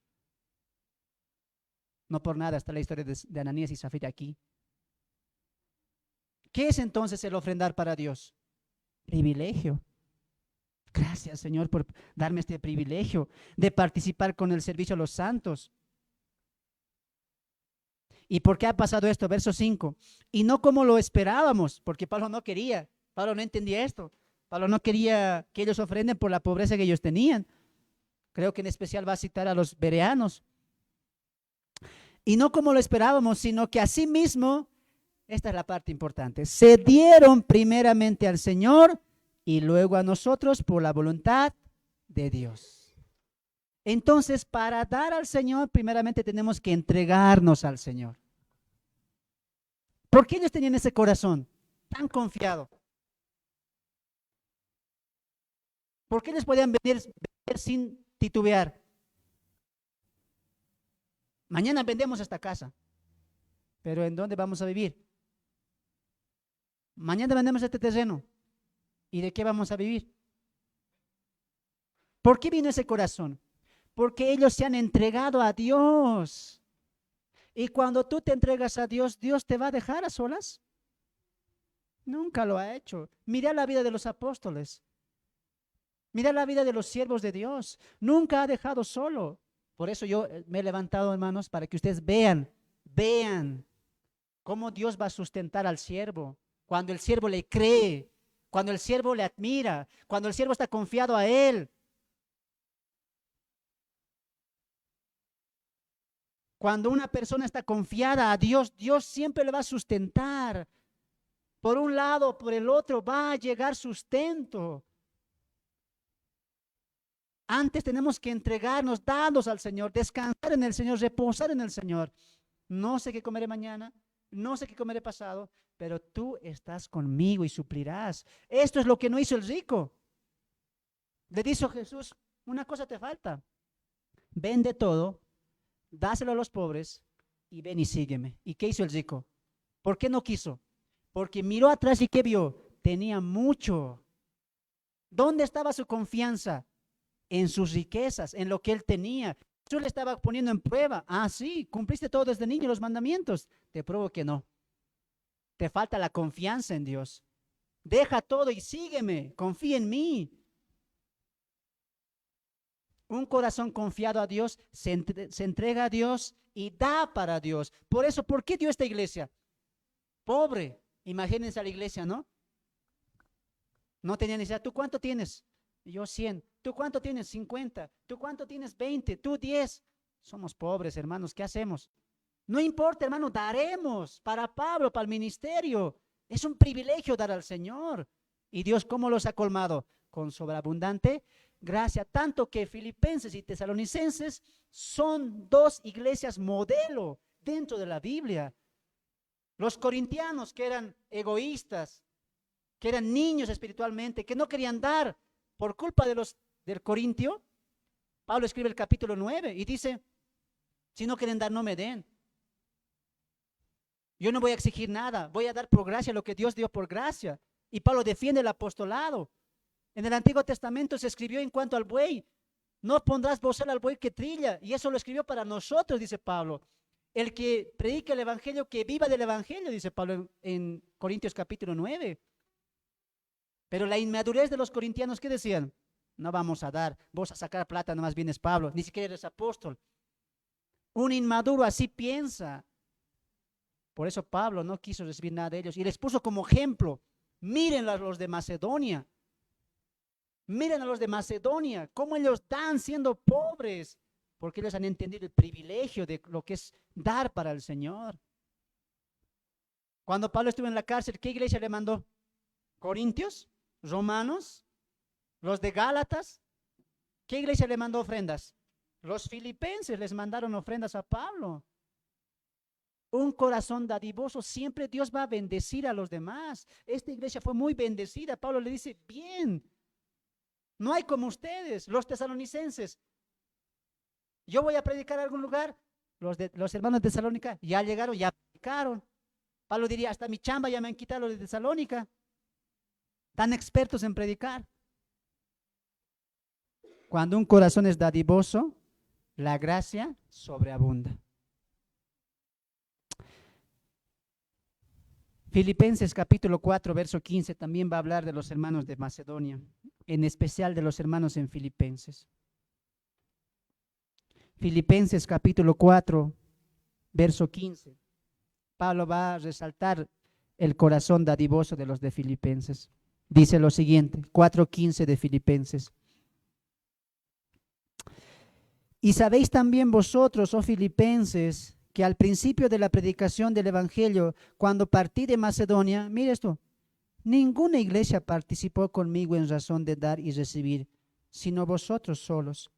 No por nada está la historia de Ananías y Zafira aquí. ¿Qué es entonces el ofrendar para Dios? Privilegio. Gracias, Señor, por darme este privilegio de participar con el servicio a los santos. ¿Y por qué ha pasado esto? Verso 5. Y no como lo esperábamos, porque Pablo no quería, Pablo no entendía esto. Pablo no quería que ellos ofrenden por la pobreza que ellos tenían. Creo que en especial va a citar a los bereanos. Y no como lo esperábamos, sino que asimismo, esta es la parte importante, se dieron primeramente al Señor y luego a nosotros por la voluntad de Dios. Entonces, para dar al Señor, primeramente tenemos que entregarnos al Señor. ¿Por qué ellos tenían ese corazón tan confiado? ¿Por qué les podían venir sin titubear? Mañana vendemos esta casa, pero ¿en dónde vamos a vivir? Mañana vendemos este terreno, ¿y de qué vamos a vivir? ¿Por qué vino ese corazón? Porque ellos se han entregado a Dios. Y cuando tú te entregas a Dios, ¿Dios te va a dejar a solas? Nunca lo ha hecho. Mira la vida de los apóstoles. Mira la vida de los siervos de Dios. Nunca ha dejado solo. Por eso yo me he levantado, hermanos, para que ustedes vean cómo Dios va a sustentar al siervo. Cuando el siervo le cree, cuando el siervo le admira, cuando el siervo está confiado a él. Cuando una persona está confiada a Dios, Dios siempre le va a sustentar. Por un lado, por el otro, va a llegar sustento. Antes tenemos que entregarnos, darnos al Señor, descansar en el Señor, reposar en el Señor. No sé qué comeré mañana, no sé qué comeré pasado, pero tú estás conmigo y suplirás. Esto es lo que no hizo el rico. Le dijo Jesús, una cosa te falta. Vende todo, dáselo a los pobres y ven y sígueme. ¿Y qué hizo el rico? ¿Por qué no quiso? Porque miró atrás y ¿qué vio? Tenía mucho. ¿Dónde estaba su confianza? En sus riquezas, en lo que él tenía. Jesús le estaba poniendo en prueba. Ah, sí, cumpliste todo desde niño los mandamientos. Te pruebo que no. Te falta la confianza en Dios. Deja todo y sígueme. Confía en mí. Un corazón confiado a Dios se entrega a Dios y da para Dios. Por eso, ¿por qué dio esta iglesia? Pobre. Imagínense a la iglesia, ¿no? No tenía necesidad. ¿Tú cuánto tienes? Yo 100. ¿Tú cuánto tienes? 50. ¿Tú cuánto tienes? 20. ¿Tú 10? Somos pobres, hermanos. ¿Qué hacemos? No importa, hermano, daremos para Pablo, para el ministerio. Es un privilegio dar al Señor. ¿Y Dios cómo los ha colmado? Con sobreabundante gracia. Tanto que Filipenses y Tesalonicenses son 2 iglesias modelo dentro de la Biblia. Los corintianos, que eran egoístas, que eran niños espiritualmente, que no querían dar por culpa del Corintio. Pablo escribe el capítulo 9 y dice, si no quieren dar, no me den. Yo no voy a exigir nada, voy a dar por gracia lo que Dios dio por gracia. Y Pablo defiende el apostolado. En el Antiguo Testamento se escribió en cuanto al buey, no pondrás bozal al buey que trilla. Y eso lo escribió para nosotros, dice Pablo. El que predique el evangelio, que viva del evangelio, dice Pablo en Corintios capítulo 9. Pero la inmadurez de los corintianos, ¿qué decían? No vamos a dar, vos a sacar plata, nomás vienes Pablo, ni siquiera eres apóstol. Un inmaduro así piensa. Por eso Pablo no quiso recibir nada de ellos y les puso como ejemplo. Miren a los de Macedonia. Miren a los de Macedonia, cómo ellos dan siendo pobres, porque ellos han entendido el privilegio de lo que es dar para el Señor. Cuando Pablo estuvo en la cárcel, ¿qué iglesia le mandó? ¿Corintios? ¿Romanos? ¿Los de Gálatas? ¿Qué iglesia le mandó ofrendas? Los filipenses les mandaron ofrendas a Pablo. Un corazón dadivoso, siempre Dios va a bendecir a los demás. Esta iglesia fue muy bendecida. Pablo le dice, bien, no hay como ustedes, los tesalonicenses. Yo voy a predicar a algún lugar, los hermanos de Tesalónica ya llegaron, ya predicaron. Pablo diría, hasta mi chamba ya me han quitado los de Tesalónica. Tan expertos en predicar. Cuando un corazón es dadivoso, la gracia sobreabunda. Filipenses capítulo 4, verso 15 también va a hablar de los hermanos de Macedonia, en especial de los hermanos en Filipenses. Filipenses capítulo 4, verso 15. Pablo va a resaltar el corazón dadivoso de los de Filipenses. Dice lo siguiente, 4:15 de Filipenses. Y sabéis también vosotros, oh Filipenses, que al principio de la predicación del Evangelio, cuando partí de Macedonia, mire esto, ninguna iglesia participó conmigo en razón de dar y recibir, sino vosotros solos.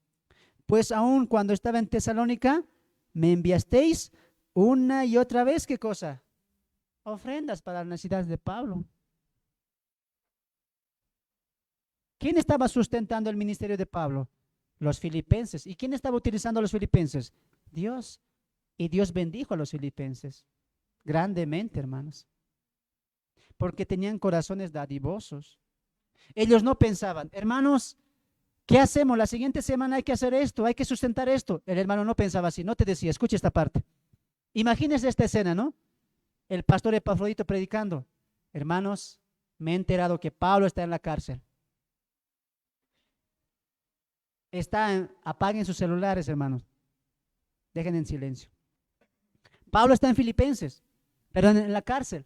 Pues aun cuando estaba en Tesalónica, me enviasteis una y otra vez, ¿qué cosa? Ofrendas para las necesidades de Pablo. ¿Quién estaba sustentando el ministerio de Pablo? Los filipenses. ¿Y quién estaba utilizando a los filipenses? Dios. Y Dios bendijo a los filipenses grandemente, hermanos, porque tenían corazones dadivosos. Ellos no pensaban, hermanos, ¿qué hacemos? La siguiente semana hay que hacer esto, hay que sustentar esto. El hermano no pensaba así, no te decía, escucha esta parte. Imagínense esta escena, ¿no? El pastor Epafrodito predicando. Hermanos, me he enterado que Pablo está en la cárcel. Apaguen sus celulares, hermanos. Dejen en silencio. Pablo está en Filipenses, pero en la cárcel.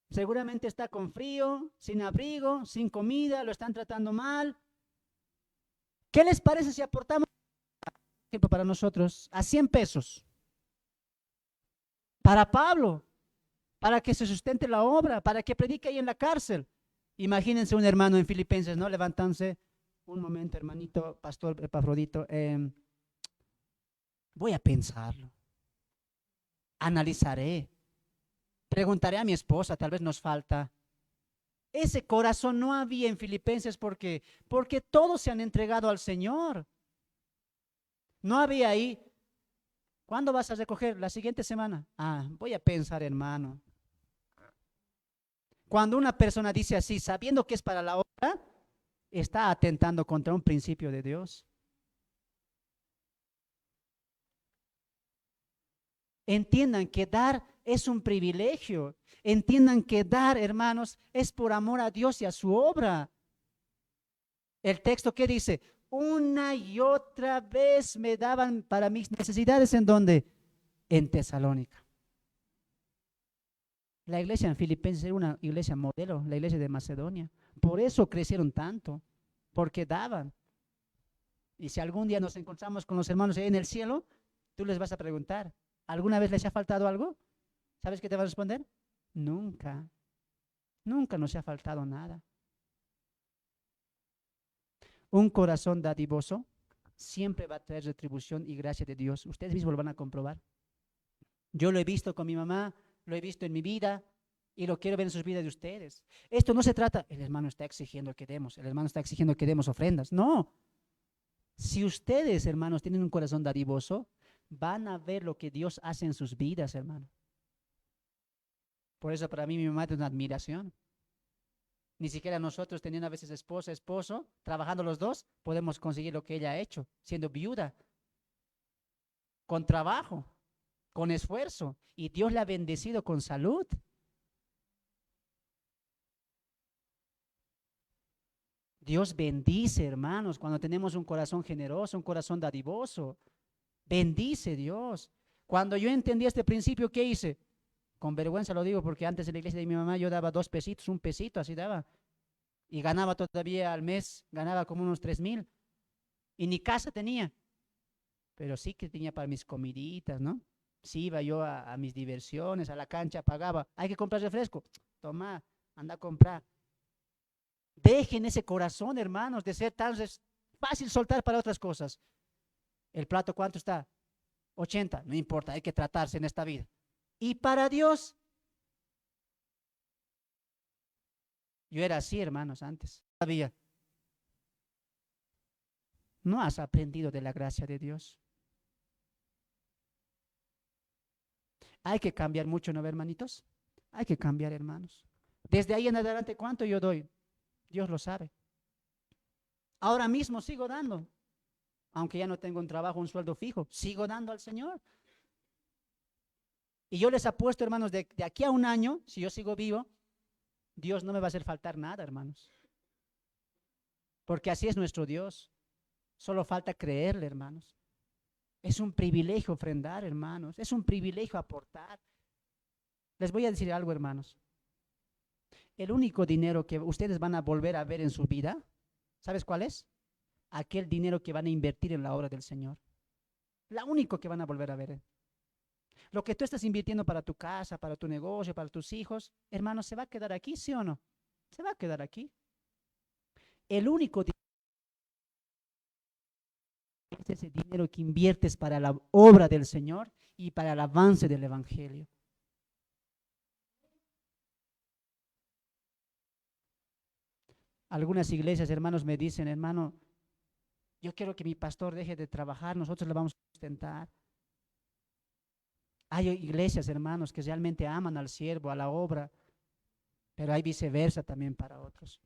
Seguramente está con frío, sin abrigo, sin comida, lo están tratando mal. ¿Qué les parece si aportamos para nosotros a 100 pesos? Para Pablo, para que se sustente la obra, para que predique ahí en la cárcel. Imagínense un hermano en Filipenses, ¿no? Levantándose. Un momento, hermanito, pastor Epafrodito, voy a pensarlo. Analizaré. Preguntaré a mi esposa, tal vez nos falta. Ese corazón no había en Filipenses porque todos se han entregado al Señor. No había ahí. ¿Cuándo vas a recoger? La siguiente semana. Voy a pensar, hermano. Cuando una persona dice así, sabiendo que es para la obra, está atentando contra un principio de Dios. Entiendan que dar es un privilegio. Entiendan que dar, hermanos, es por amor a Dios y a su obra. El texto que dice, una y otra vez me daban para mis necesidades, ¿en dónde? En Tesalónica. La iglesia en Filipenses era una iglesia modelo, la iglesia de Macedonia. Por eso crecieron tanto, porque daban. Y si algún día nos encontramos con los hermanos ahí en el cielo, tú les vas a preguntar, ¿alguna vez les ha faltado algo? ¿Sabes qué te va a responder? Nunca. Nunca nos ha faltado nada. Un corazón dadivoso siempre va a traer retribución y gracia de Dios. Ustedes mismos lo van a comprobar. Yo lo he visto con mi mamá, lo he visto en mi vida y lo quiero ver en sus vidas de ustedes. Esto no se trata, el hermano está exigiendo que demos, el hermano está exigiendo que demos ofrendas. No. Si ustedes, hermanos, tienen un corazón dadivoso, van a ver lo que Dios hace en sus vidas, hermano. Por eso para mí mi mamá es una admiración. Ni siquiera nosotros, teniendo a veces esposa, esposo, trabajando los dos, podemos conseguir lo que ella ha hecho, siendo viuda, con trabajo, con esfuerzo. Y Dios le ha bendecido con salud. Dios bendice, hermanos, cuando tenemos un corazón generoso, un corazón dadivoso. Bendice Dios. Cuando yo entendí este principio, ¿qué hice? Con vergüenza lo digo porque antes en la iglesia de mi mamá yo daba 2 pesitos, 1 pesito, así daba. Y ganaba todavía al mes, ganaba como unos 3,000. Y ni casa tenía. Pero sí que tenía para mis comiditas, ¿no? Sí iba yo a mis diversiones, a la cancha, pagaba. Hay que comprar refresco. Toma, anda a comprar. Dejen ese corazón, hermanos, de ser tan fácil soltar para otras cosas. ¿El plato cuánto está? 80, no importa, hay que tratarse en esta vida. Y para Dios, yo era así, hermanos, antes. Todavía no has aprendido de la gracia de Dios. Hay que cambiar mucho, ¿no, hermanitos? Hay que cambiar, hermanos. Desde ahí en adelante, ¿cuánto yo doy? Dios lo sabe. Ahora mismo sigo dando. Aunque ya no tengo un trabajo, un sueldo fijo, sigo dando al Señor. Y yo les apuesto, hermanos, de aquí a un año, si yo sigo vivo, Dios no me va a hacer faltar nada, hermanos. Porque así es nuestro Dios. Solo falta creerle, hermanos. Es un privilegio ofrendar, hermanos. Es un privilegio aportar. Les voy a decir algo, hermanos. El único dinero que ustedes van a volver a ver en su vida, ¿sabes cuál es? Aquel dinero que van a invertir en la obra del Señor. Lo único que van a volver a ver. Lo que tú estás invirtiendo para tu casa, para tu negocio, para tus hijos, hermanos, ¿se va a quedar aquí, sí o no? Se va a quedar aquí. El único dinero es ese dinero que inviertes para la obra del Señor y para el avance del Evangelio. Algunas iglesias, hermanos, me dicen, hermano, yo quiero que mi pastor deje de trabajar, nosotros le vamos a sustentar. Hay iglesias, hermanos, que realmente aman al siervo, a la obra, pero hay viceversa también para otros.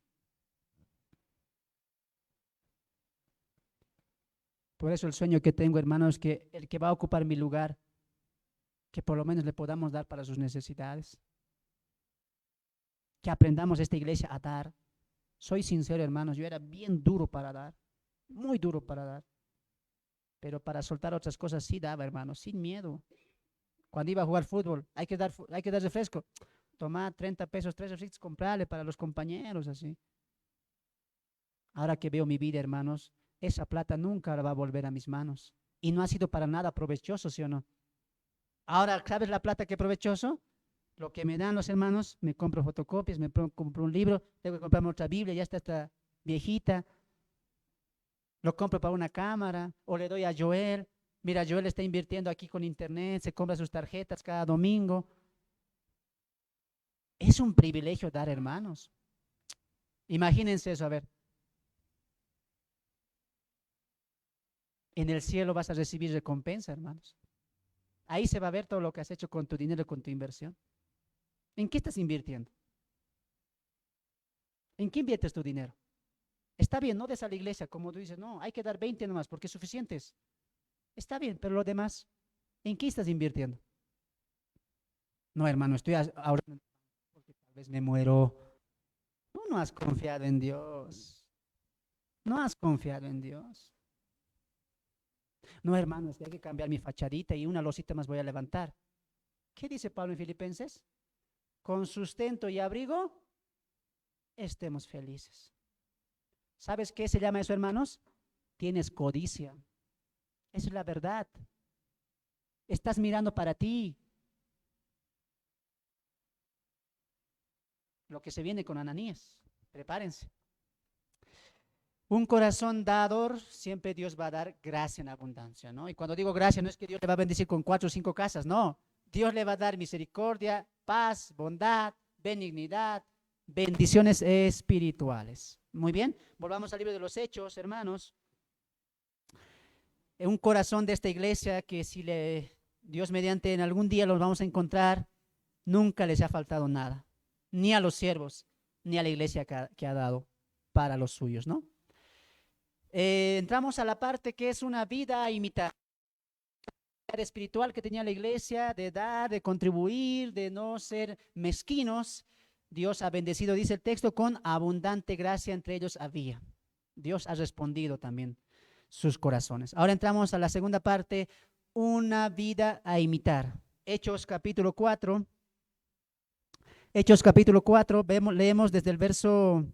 Por eso el sueño que tengo, hermanos, es que el que va a ocupar mi lugar, que por lo menos le podamos dar para sus necesidades. Que aprendamos esta iglesia a dar. Soy sincero, hermanos, yo era bien duro para dar, muy duro para dar. Pero para soltar otras cosas sí daba, hermanos, sin miedo. Cuando iba a jugar fútbol, hay que dar refresco. Toma 30 pesos, 3 refrescos, comprarle para los compañeros, así. Ahora que veo mi vida, hermanos, esa plata nunca va a volver a mis manos. Y no ha sido para nada provechoso, ¿sí o no? Ahora, ¿sabes la plata que provechoso? Lo que me dan los hermanos, me compro fotocopias, me compro un libro, tengo que comprarme otra Biblia, ya está esta viejita. Lo compro para una cámara, o le doy a Joel. Mira, Joel está invirtiendo aquí con internet, se compra sus tarjetas cada domingo. Es un privilegio dar, hermanos. Imagínense eso, a ver. En el cielo vas a recibir recompensa, hermanos. Ahí se va a ver todo lo que has hecho con tu dinero, con tu inversión. ¿En qué estás invirtiendo? ¿En qué inviertes tu dinero? Está bien, no des a la iglesia, como tú dices, no, hay que dar 20 nomás, porque es suficientes. Está bien, pero lo demás, ¿en qué estás invirtiendo? No, hermano, estoy ahora porque tal vez me muero. Tú no has confiado en Dios. No has confiado en Dios. No, hermano, es que hay que cambiar mi fachadita y una losita más voy a levantar. ¿Qué dice Pablo en Filipenses? Con sustento y abrigo, estemos felices. ¿Sabes qué se llama eso, hermanos? Tienes codicia. Esa es la verdad. Estás mirando para ti. Lo que se viene con Ananías. Prepárense. Un corazón dador, siempre Dios va a dar gracia en abundancia, ¿no? Y cuando digo gracia, no es que Dios le va a bendecir con 4 o 5 casas, no. Dios le va a dar misericordia, paz, bondad, benignidad, bendiciones espirituales. Muy bien, volvamos al libro de los Hechos, hermanos. Un corazón de esta iglesia que si Dios mediante en algún día los vamos a encontrar, nunca les ha faltado nada, ni a los siervos, ni a la iglesia que ha dado para los suyos, ¿no? Entramos a la parte que es una vida a imitar. Espiritual que tenía la iglesia, de dar, de contribuir, de no ser mezquinos. Dios ha bendecido, dice el texto, con abundante gracia entre ellos había. Dios ha respondido también sus corazones. Ahora entramos a la segunda parte, una vida a imitar. Hechos capítulo 4. Hechos capítulo 4, leemos desde el verso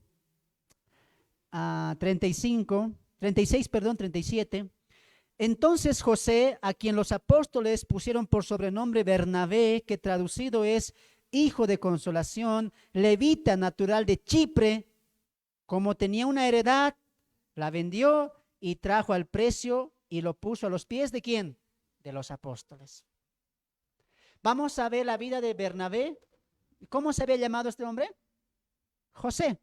37. Entonces José, a quien los apóstoles pusieron por sobrenombre Bernabé, que traducido es hijo de consolación, levita natural de Chipre, como tenía una heredad, la vendió y trajo al precio y lo puso a los pies ¿de quién? de los apóstoles. Vamos a ver la vida de Bernabé. ¿Cómo se había llamado este hombre? José.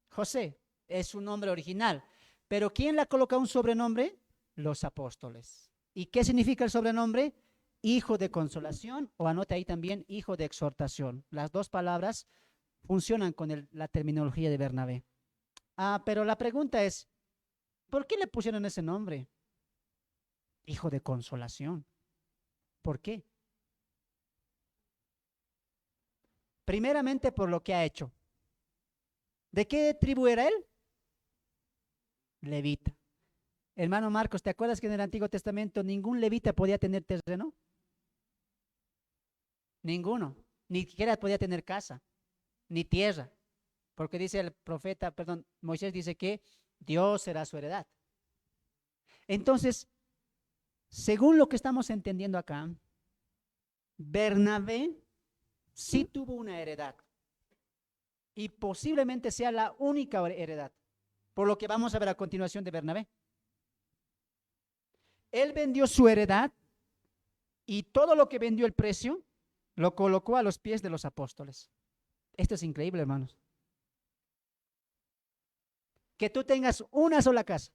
José es su nombre original. Pero ¿quién le ha colocado un sobrenombre? Los apóstoles. ¿Y qué significa el sobrenombre? Hijo de consolación, o anote ahí también, hijo de exhortación. Las dos palabras funcionan con la terminología de Bernabé. Pero la pregunta es, ¿por qué le pusieron ese nombre? Hijo de consolación. ¿Por qué? Primeramente por lo que ha hecho. ¿De qué tribu era él? Levita. Hermano Marcos, ¿te acuerdas que en el Antiguo Testamento ningún levita podía tener terreno? Ninguno. Ni siquiera podía tener casa, ni tierra. Porque dice el profeta, perdón, Moisés dice que Dios será su heredad. Entonces, según lo que estamos entendiendo acá, Bernabé sí tuvo una heredad. Y posiblemente sea la única heredad. Por lo que vamos a ver a continuación de Bernabé. Él vendió su heredad y todo lo que vendió el precio lo colocó a los pies de los apóstoles. Esto es increíble, hermanos. Que tú tengas una sola casa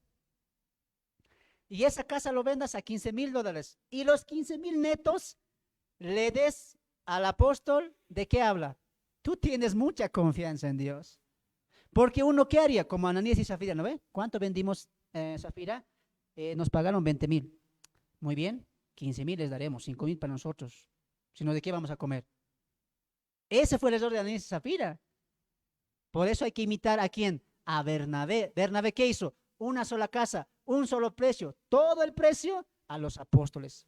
y esa casa lo vendas a $15,000 y los 15,000 netos le des al apóstol. ¿De qué habla? Tú tienes mucha confianza en Dios. Porque uno, ¿qué haría? Como Ananías y Zafira, ¿no ve? ¿Cuánto vendimos Zafira? Nos pagaron 20,000. Muy bien, 15,000 les daremos, 5,000 para nosotros. Sino, ¿de qué vamos a comer? Ese fue el error de Ananías y Zafira. Por eso hay que imitar ¿a quién? A Bernabé. ¿Bernabé qué hizo? Una sola casa, un solo precio, todo el precio a los apóstoles.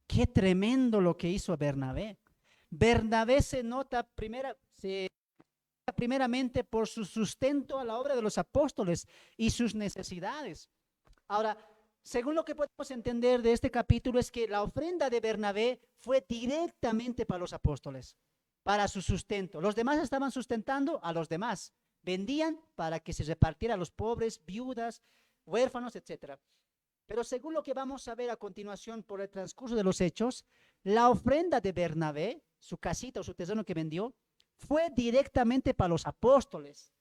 Qué tremendo lo que hizo Bernabé. Bernabé se nota primeramente por su sustento a la obra de los apóstoles y sus necesidades. Ahora, según lo que podemos entender de este capítulo, es que la ofrenda de Bernabé fue directamente para los apóstoles, para su sustento. Los demás estaban sustentando a los demás. Vendían para que se repartiera a los pobres, viudas, huérfanos, etc. Pero según lo que vamos a ver a continuación por el transcurso de los hechos, la ofrenda de Bernabé, su casita o su terreno que vendió, fue directamente para los apóstoles.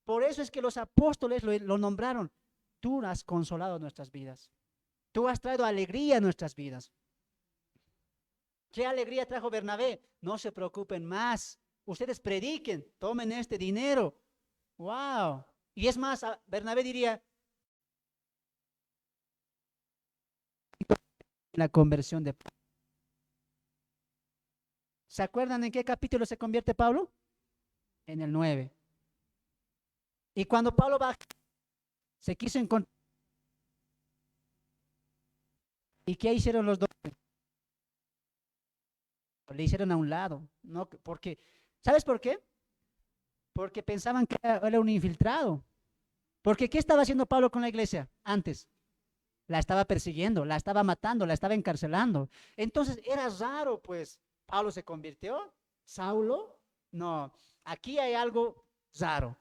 Por eso es que los apóstoles lo nombraron. Tú has consolado nuestras vidas. Tú has traído alegría a nuestras vidas. ¿Qué alegría trajo Bernabé? No se preocupen más. Ustedes prediquen, tomen este dinero. ¡Wow! Y es más, Bernabé diría, la conversión de Pablo. ¿Se acuerdan en qué capítulo se convierte Pablo? En el 9. Y cuando Pablo va, se quiso encontrar. ¿Y qué hicieron los dos? Le hicieron a un lado. No, porque, ¿sabes por qué? Porque pensaban que era un infiltrado. Porque ¿qué estaba haciendo Pablo con la iglesia antes? La estaba persiguiendo, la estaba matando, la estaba encarcelando. Entonces era raro, pues. Pablo se convirtió, Saulo, no. Aquí hay algo raro.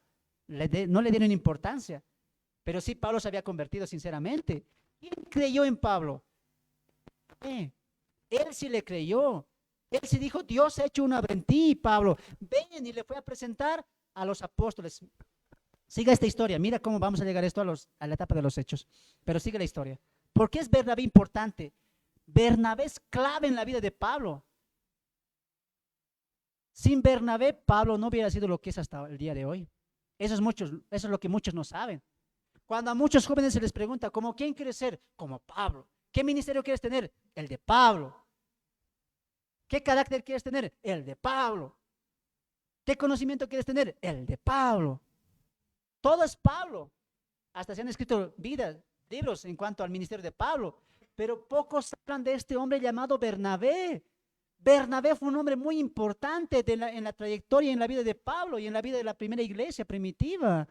No le dieron importancia. Pero sí, Pablo se había convertido sinceramente. ¿Quién creyó en Pablo? Él sí le creyó. Él sí dijo, Dios ha hecho una obra en ti, Pablo. Ven, y le fue a presentar a los apóstoles. Siga esta historia. Mira cómo vamos a llegar esto a la etapa de los hechos. Pero sigue la historia. ¿Por qué es Bernabé importante? Bernabé es clave en la vida de Pablo. Sin Bernabé, Pablo no hubiera sido lo que es hasta el día de hoy. Eso es lo que muchos no saben. Cuando a muchos jóvenes se les pregunta, ¿cómo quién quieres ser? Como Pablo. ¿Qué ministerio quieres tener? El de Pablo. ¿Qué carácter quieres tener? El de Pablo. ¿Qué conocimiento quieres tener? El de Pablo. Todo es Pablo. Hasta se han escrito libros en cuanto al ministerio de Pablo. Pero pocos hablan de este hombre llamado Bernabé. Bernabé fue un hombre muy importante en la trayectoria, en la vida de Pablo y en la vida de la primera iglesia primitiva.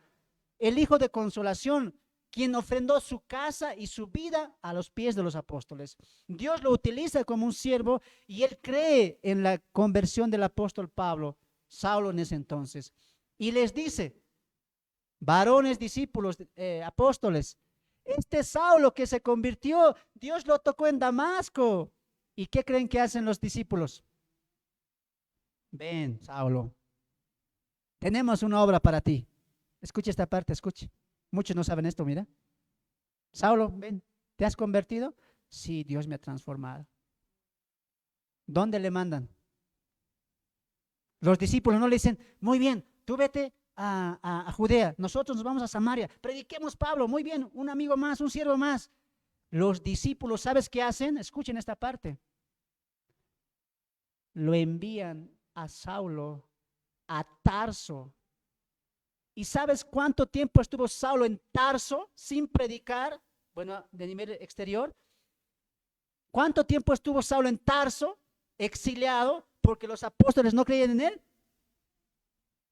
El hijo de consolación, quien ofrendó su casa y su vida a los pies de los apóstoles. Dios lo utiliza como un siervo y él cree en la conversión del apóstol Pablo, Saulo en ese entonces. Y les dice, varones, discípulos, apóstoles, Este Saulo que se convirtió, Dios lo tocó en Damasco. ¿Y qué creen que hacen los discípulos? Ven, Saulo, tenemos una obra para ti. Escucha esta parte, escuche. Muchos no saben esto, mira. Saulo, ven, ¿te has convertido? Sí, Dios me ha transformado. ¿Dónde le mandan? Los discípulos no le dicen, muy bien, tú vete a Judea, nosotros nos vamos a Samaria, prediquemos Pablo, muy bien, un amigo más, un siervo más. Los discípulos, ¿sabes qué hacen? Escuchen esta parte. Lo envían a Saulo a Tarso. ¿Y sabes cuánto tiempo estuvo Saulo en Tarso sin predicar? Bueno, de nivel exterior. ¿Cuánto tiempo estuvo Saulo en Tarso, exiliado, porque los apóstoles no creían en él?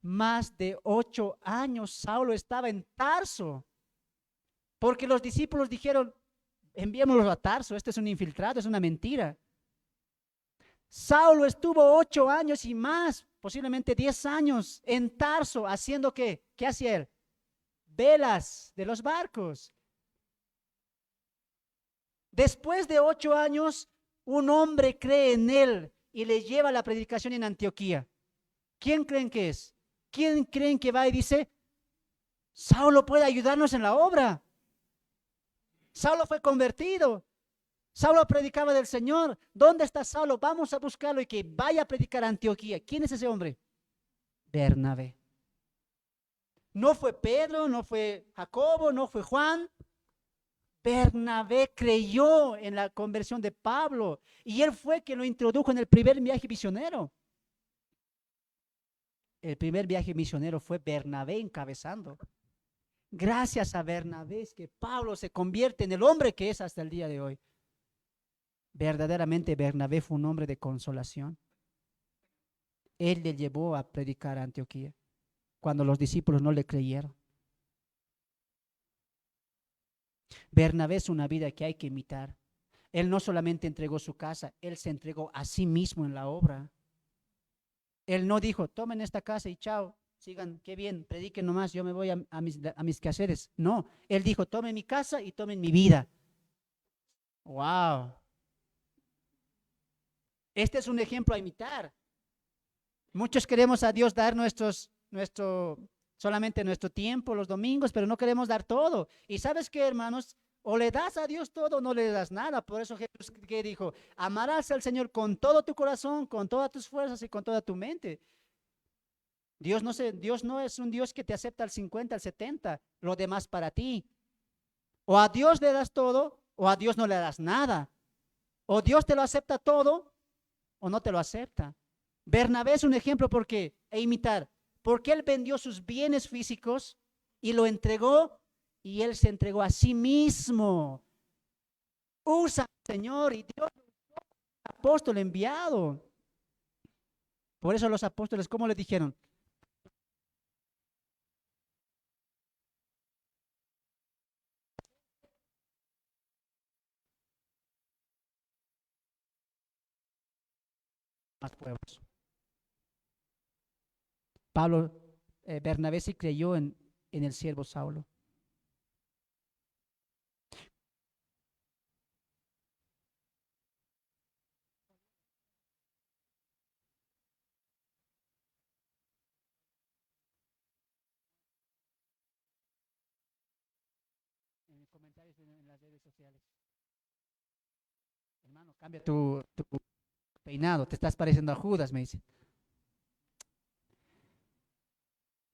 Más de 8 años Saulo estaba en Tarso, porque los discípulos dijeron, enviémoslo a Tarso, este es un infiltrado, es una mentira. Saulo estuvo 8 años y más, posiblemente 10 años en Tarso, haciendo ¿qué? ¿Qué hacía él? Velas de los barcos. Después de 8 años, un hombre cree en él y le lleva la predicación en Antioquía. ¿Quién creen que es? ¿Quién creen que va y dice, Saulo puede ayudarnos en la obra? Saulo fue convertido. Saulo predicaba del Señor. ¿Dónde está Saulo? Vamos a buscarlo y que vaya a predicar a Antioquía. ¿Quién es ese hombre? Bernabé. No fue Pedro, no fue Jacobo, no fue Juan. Bernabé creyó en la conversión de Pablo y él fue quien lo introdujo en el primer viaje misionero. El primer viaje misionero fue Bernabé encabezando. Gracias a Bernabé es que Pablo se convierte en el hombre que es hasta el día de hoy. Verdaderamente Bernabé fue un hombre de consolación. Él le llevó a predicar a Antioquía cuando los discípulos no le creyeron. Bernabé es una vida que hay que imitar. Él no solamente entregó su casa, él se entregó a sí mismo en la obra. Él no dijo, tomen esta casa y chao, sigan, qué bien, prediquen nomás, yo me voy a mis quehaceres. No, él dijo, tomen mi casa y tomen mi vida. Wow. Este es un ejemplo a imitar. Muchos queremos a Dios dar solamente nuestro tiempo, los domingos, pero no queremos dar todo. Y sabes qué, hermanos, o le das a Dios todo o no le das nada. Por eso Jesús que dijo, amarás al Señor con todo tu corazón, con todas tus fuerzas y con toda tu mente. Dios no es un Dios que te acepta al 50, al 70, lo demás para ti. O a Dios le das todo o a Dios no le das nada. O Dios te lo acepta todo o no te lo acepta. Bernabé es un ejemplo porque imitar, porque él vendió sus bienes físicos y lo entregó y él se entregó a sí mismo. Usa al Señor y Dios apóstol enviado. Por eso los apóstoles, ¿cómo le dijeron? Más pueblos. Pablo, Bernabé sí creyó en el siervo Saulo. En comentarios en las redes sociales. Hermano, cambia tu peinado, te estás pareciendo a Judas, me dice.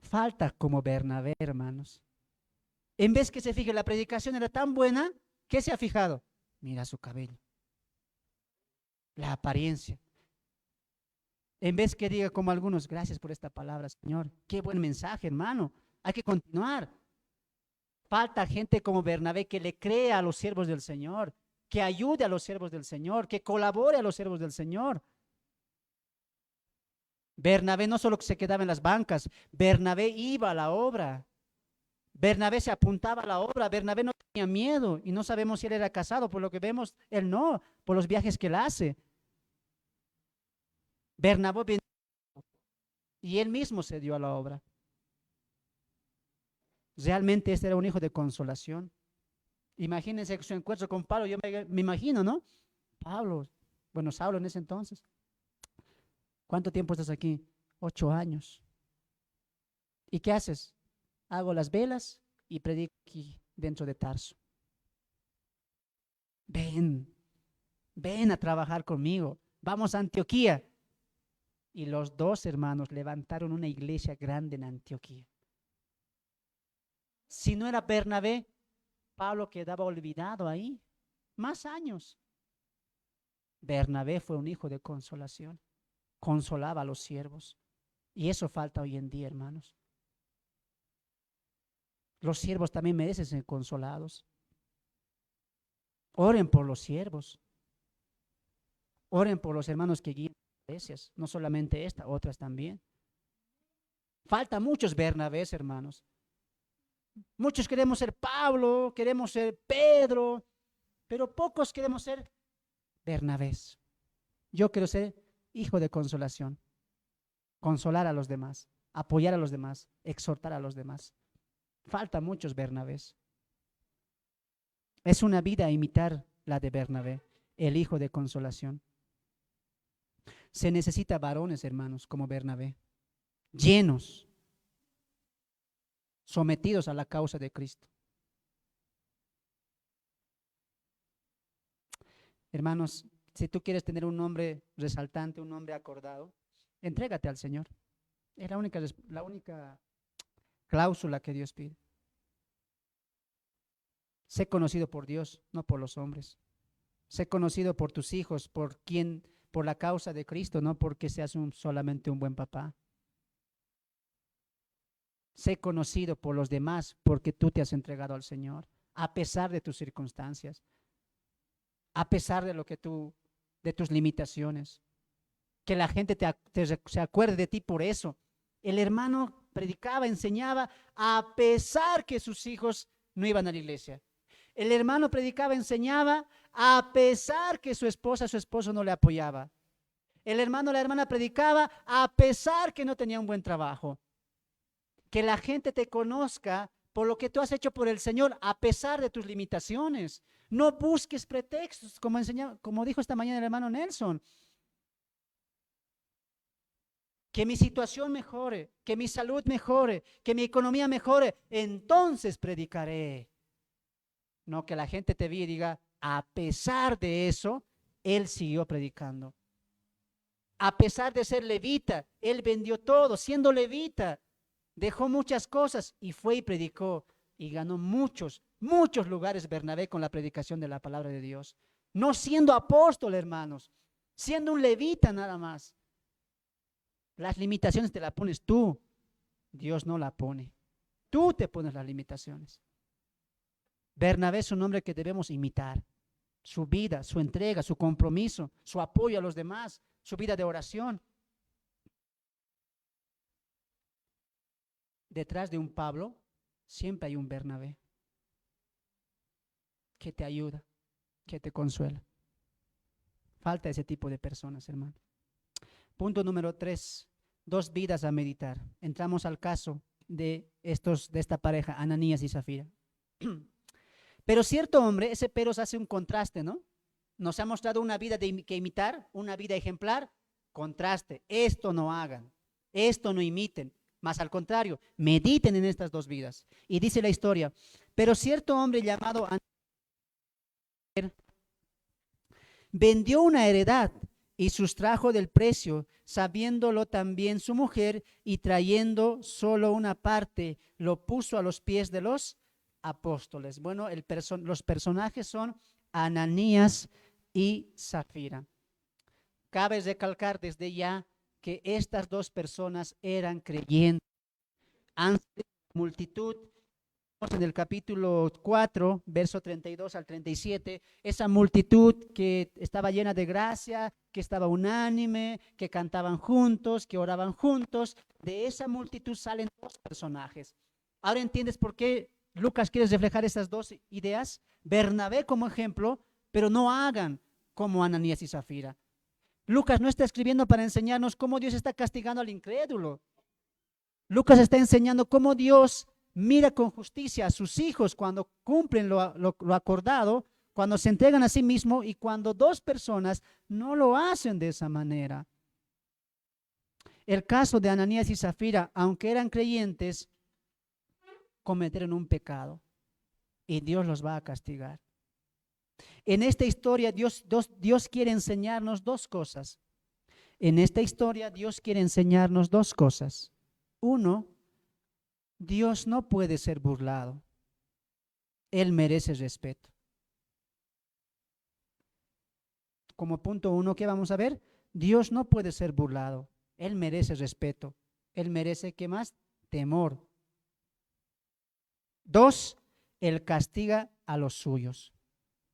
Falta como Bernabé, hermanos. En vez que se fije, la predicación era tan buena, ¿qué se ha fijado? Mira su cabello, la apariencia. En vez que diga como algunos, gracias por esta palabra, Señor. Qué buen mensaje, hermano. Hay que continuar. Falta gente como Bernabé que le crea a los siervos del Señor, que ayude a los siervos del Señor, que colabore a los siervos del Señor. Bernabé no solo se quedaba en las bancas, Bernabé iba a la obra. Bernabé se apuntaba a la obra, Bernabé no tenía miedo y no sabemos si él era casado, por lo que vemos, él no, por los viajes que él hace. Bernabé y él mismo se dio a la obra. Realmente este era un hijo de consolación. Imagínense su encuentro con Pablo, yo me imagino, ¿no? Pablo, bueno, Saulo en ese entonces. ¿Cuánto tiempo estás aquí? 8 años. ¿Y qué haces? Hago las velas y predico aquí dentro de Tarso. Ven a trabajar conmigo. Vamos a Antioquía. Y los dos hermanos levantaron una iglesia grande en Antioquía. Si no era Bernabé, Pablo quedaba olvidado ahí. Más años. Bernabé fue un hijo de consolación. Consolaba a los siervos. Y eso falta hoy en día, hermanos. Los siervos también merecen ser consolados. Oren por los siervos. Oren por los hermanos que guían iglesias, no solamente esta, otras también. Falta muchos Bernabés, hermanos. Muchos queremos ser Pablo, queremos ser Pedro, pero pocos queremos ser Bernabés. Yo quiero ser hijo de consolación, consolar a los demás, apoyar a los demás, exhortar a los demás. Falta muchos Bernabés. Es una vida a imitar la de Bernabé, el hijo de consolación. Se necesita varones, hermanos, como Bernabé, llenos, sometidos a la causa de Cristo. Hermanos, si tú quieres tener un nombre resaltante, un nombre acordado, entrégate al Señor. Es la única cláusula que Dios pide. Sé conocido por Dios, no por los hombres. Sé conocido por tus hijos, por la causa de Cristo, no porque seas solamente un buen papá. Sé conocido por los demás porque tú te has entregado al Señor, a pesar de tus circunstancias, a pesar de tus limitaciones. Que la gente se acuerde de ti por eso. El hermano predicaba, enseñaba, a pesar que sus hijos no iban a la iglesia. El hermano predicaba, enseñaba, a pesar que su esposo no le apoyaba. El hermano o la hermana predicaba, a pesar que no tenía un buen trabajo. Que la gente te conozca por lo que tú has hecho por el Señor, a pesar de tus limitaciones. No busques pretextos, como dijo esta mañana el hermano Nelson. Que mi situación mejore, que mi salud mejore, que mi economía mejore, entonces predicaré. No que la gente te vea y diga, a pesar de eso, él siguió predicando. A pesar de ser levita, él vendió todo, siendo levita, dejó muchas cosas y fue y predicó y ganó muchos lugares Bernabé con la predicación de la palabra de Dios. No siendo apóstol, hermanos, siendo un levita nada más. Las limitaciones te las pones tú, Dios no la pone. Tú te pones las limitaciones. Bernabé es un hombre que debemos imitar. Su vida, su entrega, su compromiso, su apoyo a los demás, su vida de oración. Detrás de un Pablo siempre hay un Bernabé que te ayuda, que te consuela. Falta ese tipo de personas, hermano. Punto número 3, 2 vidas a meditar. Entramos al caso de esta pareja, Ananías y Zafira. Pero cierto hombre, ese pero hace un contraste, ¿no? Nos ha mostrado una vida que imitar, una vida ejemplar, contraste. Esto no hagan, esto no imiten, más al contrario, mediten en estas 2 vidas. Y dice la historia, pero cierto hombre llamado Ananías vendió una heredad y sustrajo del precio, sabiéndolo también su mujer, y trayendo solo una parte, lo puso a los pies de los apóstoles. Bueno, los personajes son Ananías y Zafira. Cabe recalcar desde ya que estas 2 personas eran creyentes. Antes de la multitud, en el capítulo 4, verso 32 al 37, esa multitud que estaba llena de gracia, que estaba unánime, que cantaban juntos, que oraban juntos, de esa multitud salen 2 personajes. Ahora entiendes por qué Lucas quiere reflejar esas 2 ideas. Bernabé como ejemplo, pero no hagan como Ananías y Zafira. Lucas no está escribiendo para enseñarnos cómo Dios está castigando al incrédulo. Lucas está enseñando cómo Dios mira con justicia a sus hijos cuando cumplen lo acordado, cuando se entregan a sí mismo y cuando dos personas no lo hacen de esa manera. El caso de Ananías y Zafira, aunque eran creyentes, cometieron un pecado y Dios los va a castigar. En esta historia Dios quiere enseñarnos dos cosas. En esta historia Dios quiere enseñarnos dos cosas. Uno, Dios no puede ser burlado. Él merece respeto. Como punto uno, ¿qué vamos a ver? Dios no puede ser burlado. Él merece respeto. Él merece, ¿qué más? Temor. Dos, Él castiga a los suyos.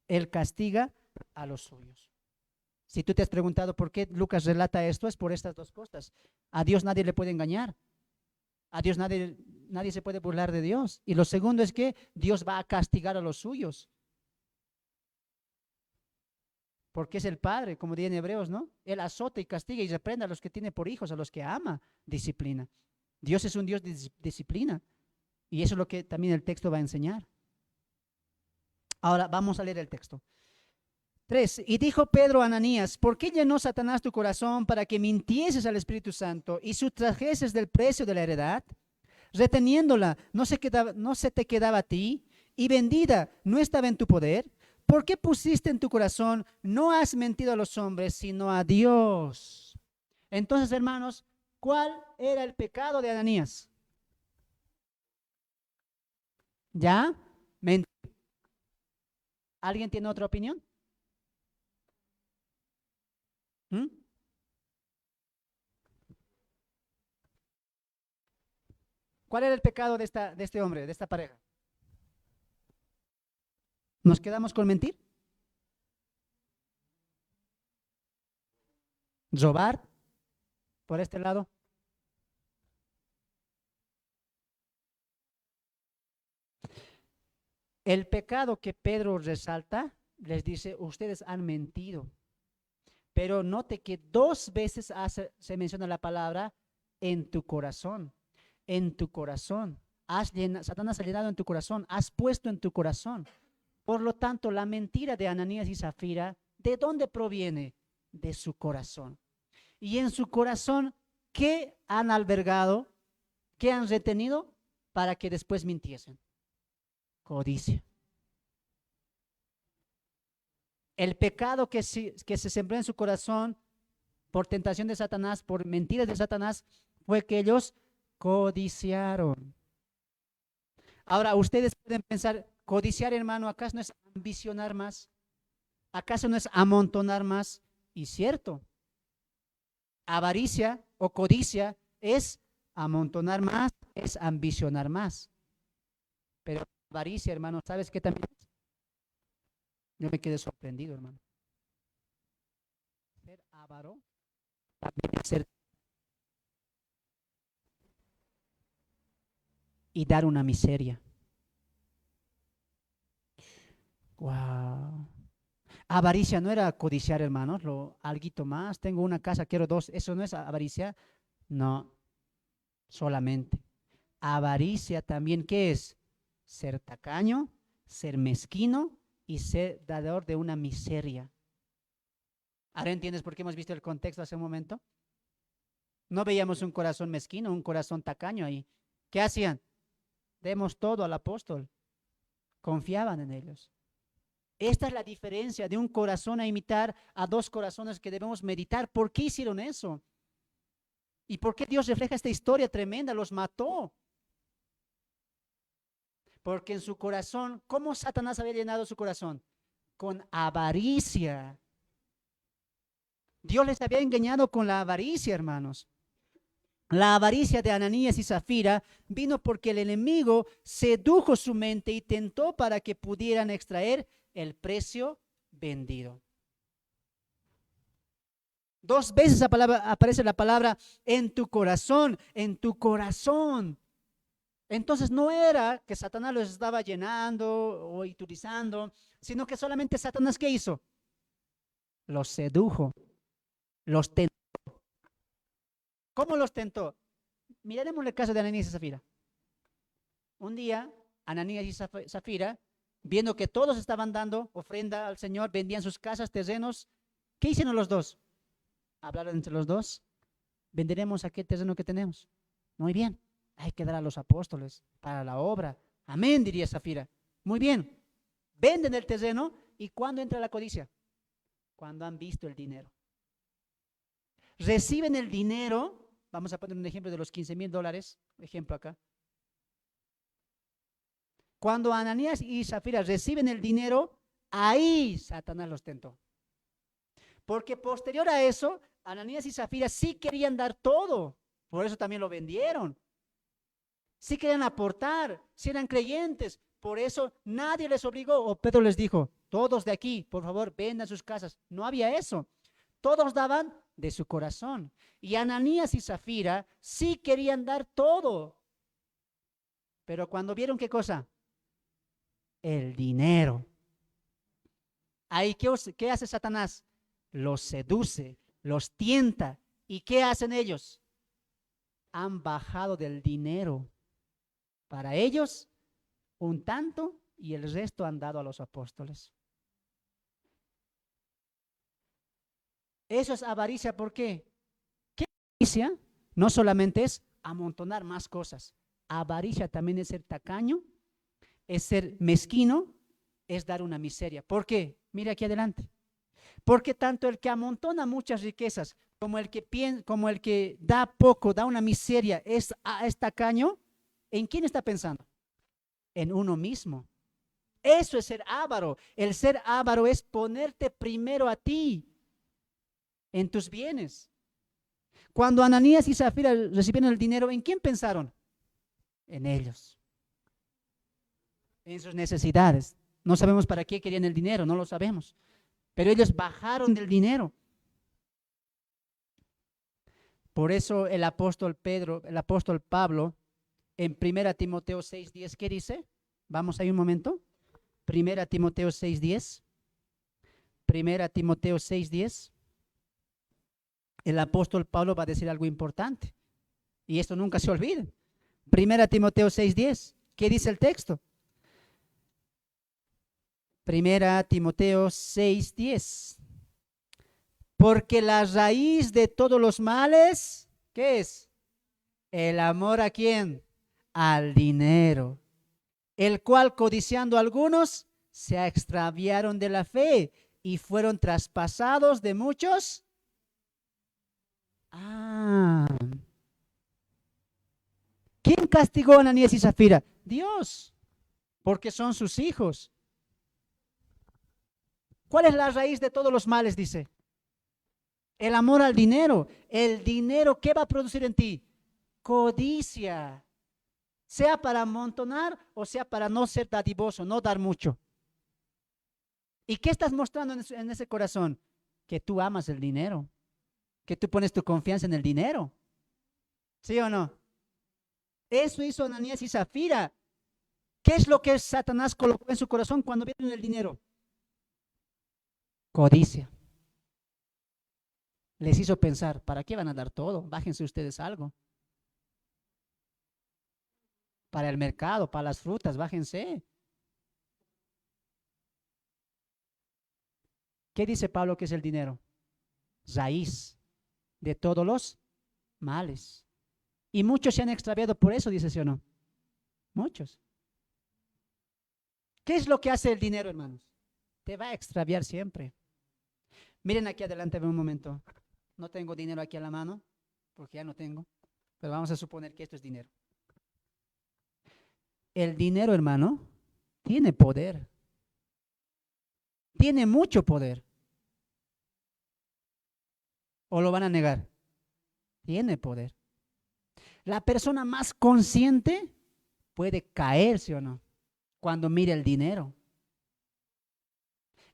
Él castiga a los suyos. Si tú te has preguntado por qué Lucas relata esto, es por estas dos cosas. A Dios nadie le puede engañar. A Dios nadie se puede burlar de Dios. Y lo segundo es que Dios va a castigar a los suyos. Porque es el Padre, como dice en Hebreos, ¿no? Él azota y castiga y reprende a los que tiene por hijos, a los que ama, disciplina. Dios es un Dios de disciplina. Y eso es lo que también el texto va a enseñar. Ahora vamos a leer el texto. 3. Y dijo Pedro a Ananías: ¿por qué llenó Satanás tu corazón para que mintieses al Espíritu Santo y sustrajeses del precio de la heredad? Reteniéndola, no se te quedaba a ti, y vendida, no estaba en tu poder. ¿Por qué pusiste en tu corazón? No has mentido a los hombres, sino a Dios. Entonces, hermanos, ¿cuál era el pecado de Ananías? ¿Ya? Mentir. ¿Alguien tiene otra opinión? ¿Mm? ¿Cuál era el pecado de este hombre, de esta pareja? ¿Nos quedamos con mentir? ¿Robar? Por este lado. El pecado que Pedro resalta, les dice: ustedes han mentido. Pero note que dos veces se menciona la palabra en tu corazón. En tu corazón. Satanás ha llenado en tu corazón, has puesto en tu corazón. Por lo tanto, la mentira de Ananías y Zafira, ¿de dónde proviene? De su corazón. Y en su corazón, ¿qué han albergado? ¿Qué han retenido para que después mintiesen? Codicia. El pecado que se sembró en su corazón por tentación de Satanás, por mentiras de Satanás, fue que ellos codiciaron. Ahora, ustedes pueden pensar: codiciar, hermano, ¿acaso no es ambicionar más? ¿Acaso no es amontonar más? Y cierto, avaricia o codicia es amontonar más, es ambicionar más. Pero avaricia, hermano, ¿sabes qué también es? Yo me quedé sorprendido, hermano. Ser avaro también es ser y dar una miseria. Wow. Avaricia no era codiciar, hermanos, alguito más, tengo una casa, quiero dos. Eso no es avaricia. No, solamente. Avaricia también, ¿qué es? Ser tacaño, ser mezquino y ser dador de una miseria. ¿Ahora entiendes por qué hemos visto el contexto hace un momento? No veíamos un corazón mezquino, un corazón tacaño ahí. ¿Qué hacían? Demos todo al apóstol. Confiaban en ellos. Esta es la diferencia de un corazón a imitar a dos corazones que debemos meditar. ¿Por qué hicieron eso? ¿Y por qué Dios refleja esta historia tremenda? Los mató. Porque en su corazón, ¿cómo Satanás había llenado su corazón? Con avaricia. Dios les había engañado con la avaricia, hermanos. La avaricia de Ananías y Zafira vino porque el enemigo sedujo su mente y tentó para que pudieran extraer el precio vendido. Dos veces aparece la palabra en tu corazón, en tu corazón. Entonces no era que Satanás los estaba llenando o utilizando, sino que solamente Satanás, ¿qué hizo? Los sedujo, los tentó. ¿Cómo los tentó? Miraremos el caso de Ananías y Zafira. Un día, Ananías y Zafira, viendo que todos estaban dando ofrenda al Señor, vendían sus casas, terrenos, ¿qué hicieron los dos? Hablaron entre los dos, venderemos aquel terreno que tenemos. Muy bien, hay que dar a los apóstoles para la obra. Amén, diría Zafira. Muy bien, venden el terreno y ¿cuándo entra la codicia? Cuando han visto el dinero. Reciben el dinero, vamos a poner un ejemplo de los $15,000, ejemplo acá. Cuando Ananías y Zafira reciben el dinero, ahí Satanás los tentó. Porque posterior a eso, Ananías y Zafira sí querían dar todo, por eso también lo vendieron. Sí querían aportar, sí eran creyentes, por eso nadie les obligó, o Pedro les dijo, todos de aquí, por favor, vendan sus casas. No había eso. Todos daban de su corazón. Y Ananías y Zafira sí querían dar todo. Pero cuando vieron qué cosa, el dinero. Ahí, ¿qué hace Satanás? Los seduce, los tienta. ¿Y qué hacen ellos? Han bajado del dinero. Para ellos, un tanto y el resto han dado a los apóstoles. Eso es avaricia, ¿por qué? ¿Qué avaricia? No solamente es amontonar más cosas. Avaricia también es ser tacaño, es ser mezquino, es dar una miseria. ¿Por qué? Mira aquí adelante. Porque tanto el que amontona muchas riquezas como el que da poco, da una miseria, es tacaño. ¿En quién está pensando? En uno mismo. Eso es ser avaro. El ser avaro es ponerte primero a ti, en tus bienes. Cuando Ananías y Zafira recibieron el dinero, ¿en quién pensaron? En ellos. En sus necesidades. No sabemos para qué querían el dinero, no lo sabemos. Pero ellos bajaron del dinero. Por eso el apóstol Pablo, en 1 Timoteo 6:10, ¿qué dice? Vamos ahí un momento. 1 Timoteo 6:10. 1 Timoteo 6:10. El apóstol Pablo va a decir algo importante. Y esto nunca se olvide. 1 Timoteo 6:10. ¿Qué dice el texto? 1 Timoteo 6:10. Porque la raíz de todos los males, ¿qué es? El amor ¿a quién? Al dinero. El cual codiciando algunos se extraviaron de la fe y fueron traspasados de muchos. ¿Quién castigó a Ananías y Zafira? Dios, porque son sus hijos. ¿Cuál es la raíz de todos los males? Dice, el amor al dinero. El dinero, ¿qué va a producir en ti? Codicia. Sea para amontonar o sea para no ser dadivoso, no dar mucho. ¿Y qué estás mostrando en ese corazón? Que tú amas el dinero, que tú pones tu confianza en el dinero. ¿Sí o no? Eso hizo Ananías y Zafira. ¿Qué es lo que Satanás colocó en su corazón cuando vieron el dinero? Codicia. Les hizo pensar, ¿para qué van a dar todo? Bájense ustedes algo. Para el mercado, para las frutas, bájense. ¿Qué dice Pablo que es el dinero? Raíz de todos los males. Y muchos se han extraviado por eso, dice, ¿sí o no? Muchos. ¿Qué es lo que hace el dinero, hermanos? Te va a extraviar siempre. Miren aquí adelante un momento. No tengo dinero aquí a la mano, porque ya no tengo, pero vamos a suponer que esto es dinero. El dinero, hermano, tiene poder. Tiene mucho poder. ¿O lo van a negar? Tiene poder. La persona más consciente puede caerse o no cuando mira el dinero.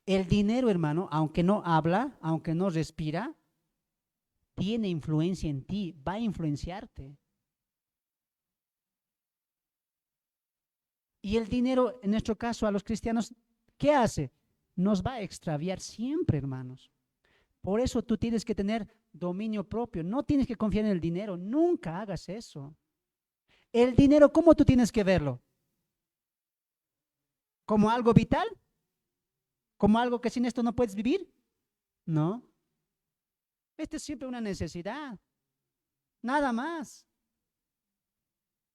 El dinero, hermano, aunque no habla, aunque no respira, tiene influencia en ti, va a influenciarte. Y el dinero, en nuestro caso, a los cristianos, ¿qué hace? Nos va a extraviar siempre, hermanos. Por eso tú tienes que tener dominio propio. No tienes que confiar en el dinero. Nunca hagas eso. El dinero, ¿cómo tú tienes que verlo? como algo vital, como algo que sin esto no puedes vivir. No. Esto es siempre una necesidad, nada más.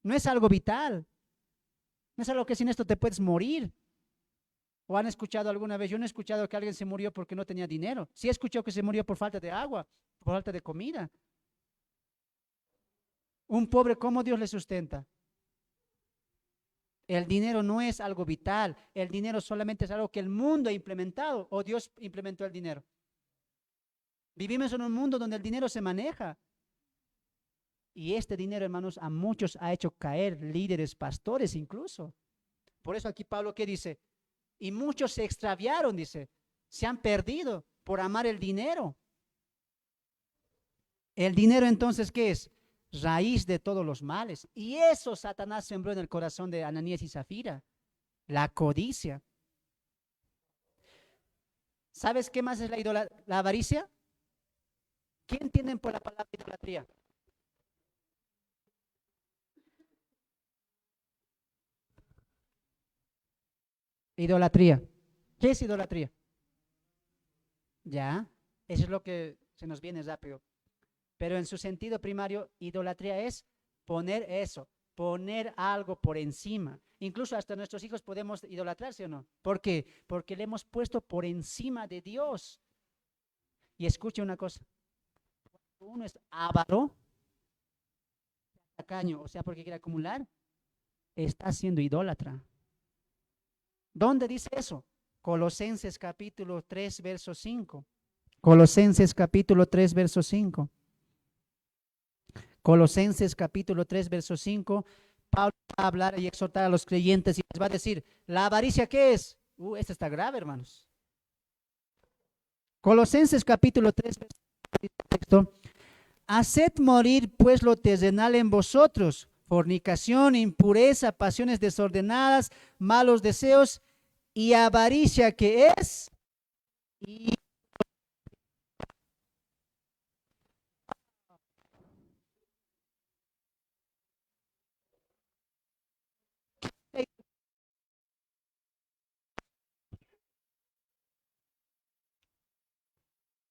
No es algo vital, no es algo que sin esto te puedes morir. ¿O han escuchado alguna vez? Yo no he escuchado que alguien se murió porque no tenía dinero. Sí he escuchado que se murió por falta de agua, por falta de comida. Un pobre, ¿cómo Dios le sustenta? El dinero no es algo vital, el dinero solamente es algo que el mundo ha implementado o Dios implementó el dinero. Vivimos en un mundo donde el dinero se maneja. Y este dinero, hermanos, a muchos ha hecho caer, líderes, pastores incluso. Por eso aquí Pablo, ¿qué dice? Y muchos se extraviaron, dice, se han perdido por amar el dinero. El dinero entonces, ¿qué es? Raíz de todos los males. Y eso Satanás sembró en el corazón de Ananías y Zafira, la codicia. ¿Sabes qué más es la avaricia? ¿Qué entienden por la palabra idolatría? Idolatría. ¿Qué es idolatría? Ya, eso es lo que se nos viene rápido. Pero en su sentido primario, idolatría es poner eso, poner algo por encima. Incluso hasta nuestros hijos podemos idolatrar, ¿sí o no? ¿Por qué? Porque le hemos puesto por encima de Dios. Y escuche una cosa, uno es avaro, tacaño, o sea, porque quiere acumular, está siendo idólatra. ¿Dónde dice eso? Colosenses capítulo 3, verso 5. Colosenses capítulo 3, verso 5. Colosenses capítulo 3, verso 5. Pablo va a hablar y exhortar a los creyentes y les va a decir, ¿la avaricia qué es? Esto está grave, hermanos. Colosenses capítulo 3, verso 5. Haced morir pues lo terrenal en vosotros, fornicación, impureza, pasiones desordenadas, malos deseos y avaricia que es.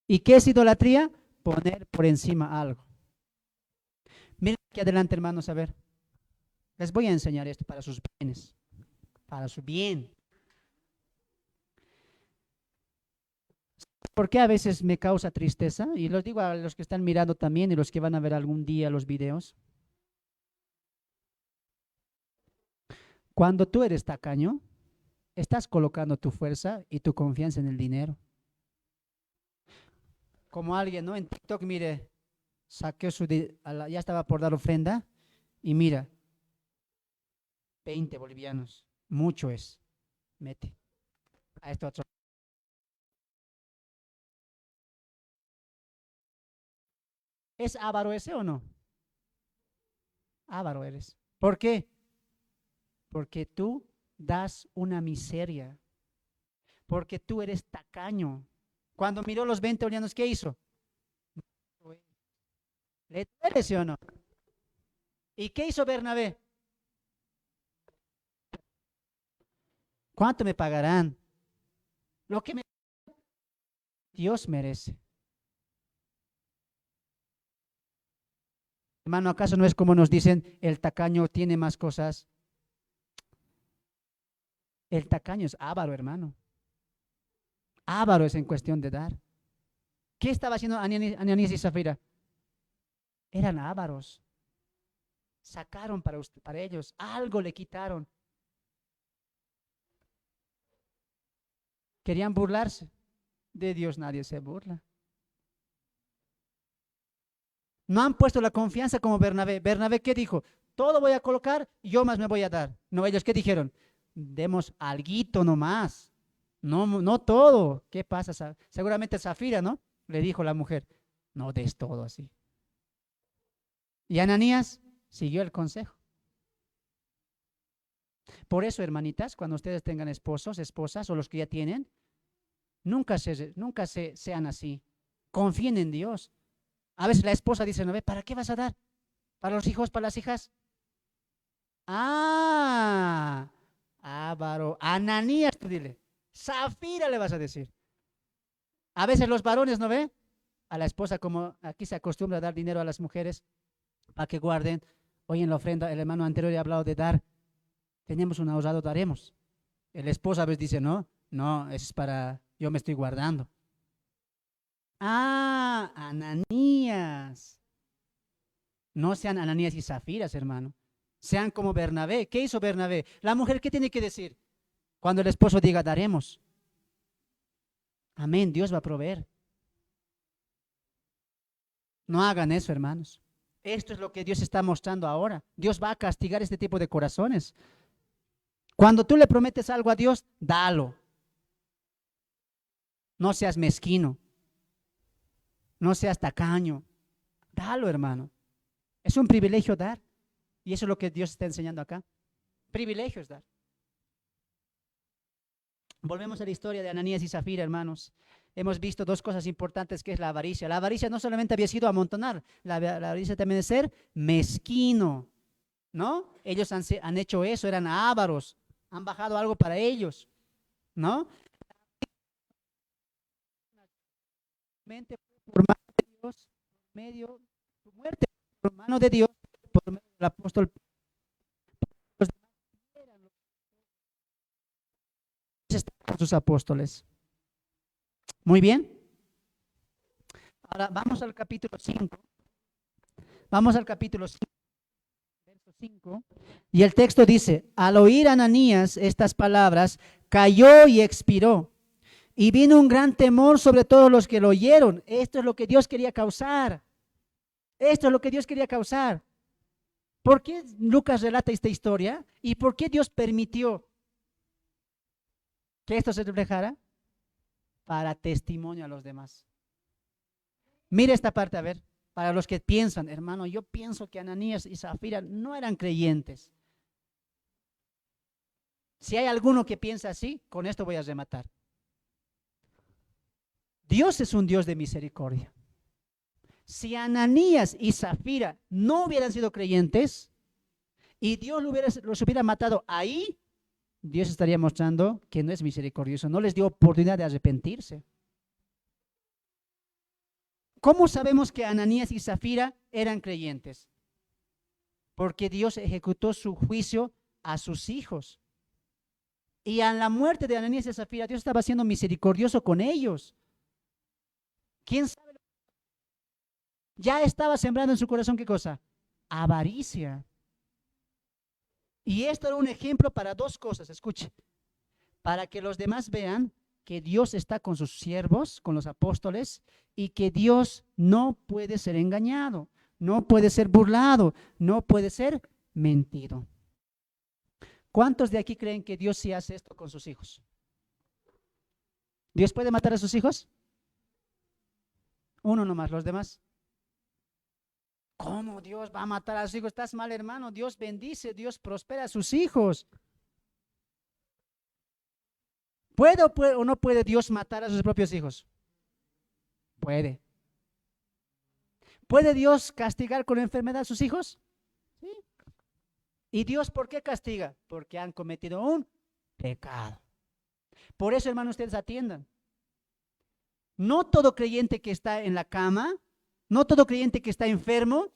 ¿Y qué es idolatría? Poner por encima algo. Miren aquí adelante, hermanos, a ver. Les voy a enseñar esto para sus bienes, para su bien. ¿Por qué a veces me causa tristeza? Y los digo a los que están mirando también y los que van a ver algún día los videos. Cuando tú eres tacaño, estás colocando tu fuerza y tu confianza en el dinero. Como alguien, ¿no? En TikTok, mire, saqueó ya estaba por dar ofrenda y mira, 20 bolivianos, mucho es, mete a esto otro. ¿Es avaro ese o no? Avaro eres. ¿Por qué? Porque tú das una miseria, porque tú eres tacaño. Cuando miró los 20 bolivianos, ¿qué hizo? ¿Le duele, sí o no? ¿Y qué hizo Bernabé? ¿Cuánto me pagarán? Lo que Dios merece. Hermano, ¿acaso no es como nos dicen, el tacaño tiene más cosas? El tacaño es avaro, hermano. Avaro es en cuestión de dar. ¿Qué estaba haciendo Ananías y Zafira? Eran ávaros. Sacaron para ellos, algo le quitaron. Querían burlarse. De Dios nadie se burla. No han puesto la confianza como Bernabé. Bernabé, ¿qué dijo? Todo voy a colocar, yo más me voy a dar. No, ellos, ¿qué dijeron? Demos alguito nomás. No, no todo. ¿Qué pasa? Seguramente Zafira, ¿no? Le dijo la mujer, no des todo así. Y Ananías siguió el consejo. Por eso, hermanitas, cuando ustedes tengan esposos, esposas o los que ya tienen, nunca sean así. Confíen en Dios. A veces la esposa dice, no ve, ¿para qué vas a dar? ¿Para los hijos, para las hijas? Ah, Avaro. Ananías, tú dile. Zafira le vas a decir. A veces los varones, ¿no ve? A la esposa, como aquí se acostumbra a dar dinero a las mujeres para que guarden. Hoy en la ofrenda, el hermano anterior ha hablado de dar. Tenemos un ahorrado, daremos. El esposo a veces dice, no, no, es para, yo me estoy guardando. Ah, Ananías. No sean Ananías y Zafiras, hermano. Sean como Bernabé. ¿Qué hizo Bernabé? La mujer, ¿qué tiene que decir? Cuando el esposo diga, daremos. Amén, Dios va a proveer. No hagan eso, hermanos. Esto es lo que Dios está mostrando ahora. Dios va a castigar este tipo de corazones. Cuando tú le prometes algo a Dios, dalo. No seas mezquino. No seas tacaño. Dalo, hermano. Es un privilegio dar. Y eso es lo que Dios está enseñando acá. Privilegio es dar. Volvemos a la historia de Ananías y Zafira, hermanos. Hemos visto dos cosas importantes, que es la avaricia. La avaricia no solamente había sido amontonar, la avaricia también es ser mezquino, ¿no? Ellos han hecho eso, eran ávaros, han bajado algo para ellos, ¿no? Por mano de Dios, por medio de su muerte, por mano de Dios, por medio del apóstol, los demás sus apóstoles. Muy bien. Ahora vamos al capítulo 5. Vamos al capítulo 5, verso 5. Y el texto dice, al oír Ananías estas palabras, cayó y expiró. Y vino un gran temor sobre todos los que lo oyeron. Esto es lo que Dios quería causar. Esto es lo que Dios quería causar. ¿Por qué Lucas relata esta historia? ¿Y por qué Dios permitió que esto se reflejara? Para testimonio a los demás. Mire esta parte, a ver, para los que piensan, hermano, yo pienso que Ananías y Zafira no eran creyentes. Si hay alguno que piensa así, con esto voy a rematar. Dios es un Dios de misericordia. Si Ananías y Zafira no hubieran sido creyentes y Dios los hubiera matado ahí, Dios estaría mostrando que no es misericordioso, no les dio oportunidad de arrepentirse. ¿Cómo sabemos que Ananías y Zafira eran creyentes? Porque Dios ejecutó su juicio a sus hijos. Y a la muerte de Ananías y Zafira, Dios estaba siendo misericordioso con ellos. ¿Quién sabe? Ya estaba sembrando en su corazón, ¿qué cosa? Avaricia. Y esto era un ejemplo para dos cosas, escuche. Para que los demás vean que Dios está con sus siervos, con los apóstoles, y que Dios no puede ser engañado, no puede ser burlado, no puede ser mentido. ¿Cuántos de aquí creen que Dios sí hace esto con sus hijos? ¿Dios puede matar a sus hijos? Uno nomás, los demás. ¿Cómo Dios va a matar a sus hijos? Estás mal, hermano. Dios bendice, Dios prospera a sus hijos. ¿Puede o no puede Dios matar a sus propios hijos? Puede. ¿Puede Dios castigar con enfermedad a sus hijos? Sí. ¿Y Dios por qué castiga? Porque han cometido un pecado. Por eso, hermano, ustedes atiendan. No todo creyente que está en la cama, no todo creyente que está enfermo,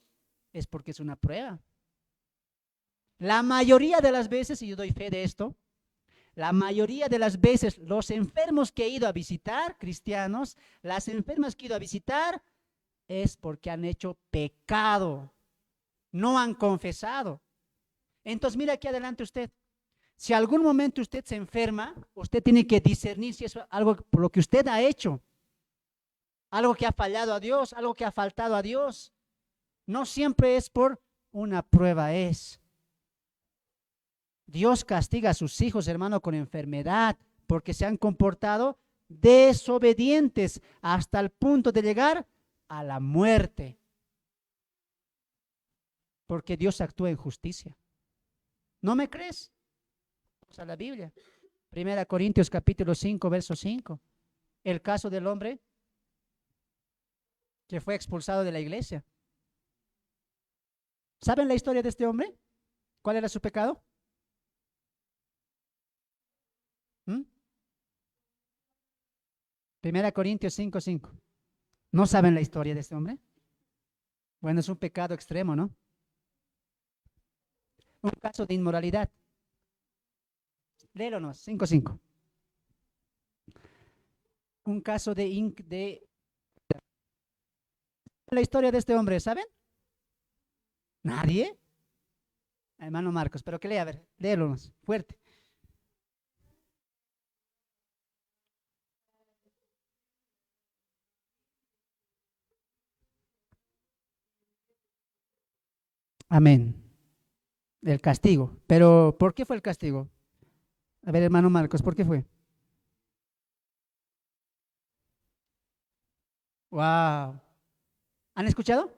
es porque es una prueba. La mayoría de las veces, y yo doy fe de esto, la mayoría de las veces los enfermos que he ido a visitar, cristianos, las enfermas que he ido a visitar, es porque han hecho pecado, no han confesado. Entonces, mira aquí adelante usted. Si algún momento usted se enferma, usted tiene que discernir si es algo por lo que usted ha hecho, algo que ha fallado a Dios, algo que ha faltado a Dios. No siempre es por una prueba, es. Dios castiga a sus hijos, hermano, con enfermedad, porque se han comportado desobedientes hasta el punto de llegar a la muerte. Porque Dios actúa en justicia. ¿No me crees? Vamos a la Biblia. 1 Corintios capítulo 5, verso 5. El caso del hombre que fue expulsado de la iglesia. ¿Saben la historia de este hombre? ¿Cuál era su pecado? 1 Corintios 5:5. ¿No saben la historia de este hombre? Bueno, es un pecado extremo, ¿no? Un caso de inmoralidad. Léelonos, 5:5. Un caso de la historia de este hombre, ¿saben? ¿Nadie? Hermano Marcos, pero que lea, a ver, léelonos, fuerte. Amén. El castigo. Pero, ¿por qué fue el castigo? A ver, hermano Marcos, ¿por qué fue? Wow. ¿Han escuchado?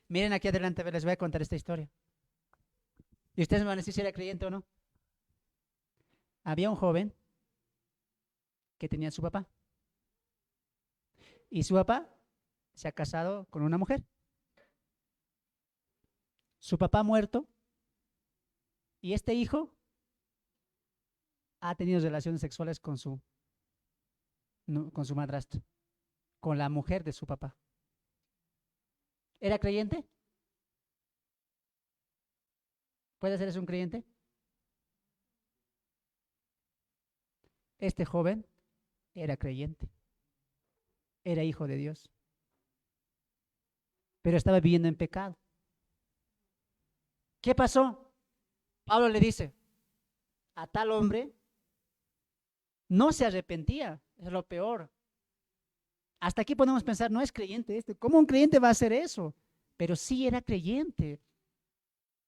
Miren aquí adelante, a ver, les voy a contar esta historia. Y ustedes me van a decir si era creyente o no. Había un joven que tenía a su papá. Y su papá se ha casado con una mujer. Su papá muerto. Y este hijo ha tenido relaciones sexuales con su madrastra, con la mujer de su papá. ¿Era creyente? ¿Puede ser eso un creyente? Este joven era creyente, era hijo de Dios, pero estaba viviendo en pecado. ¿Qué pasó? Pablo le dice a tal hombre, no se arrepentía, es lo peor. Hasta aquí podemos pensar, no es creyente este, ¿cómo un creyente va a hacer eso? Pero sí era creyente.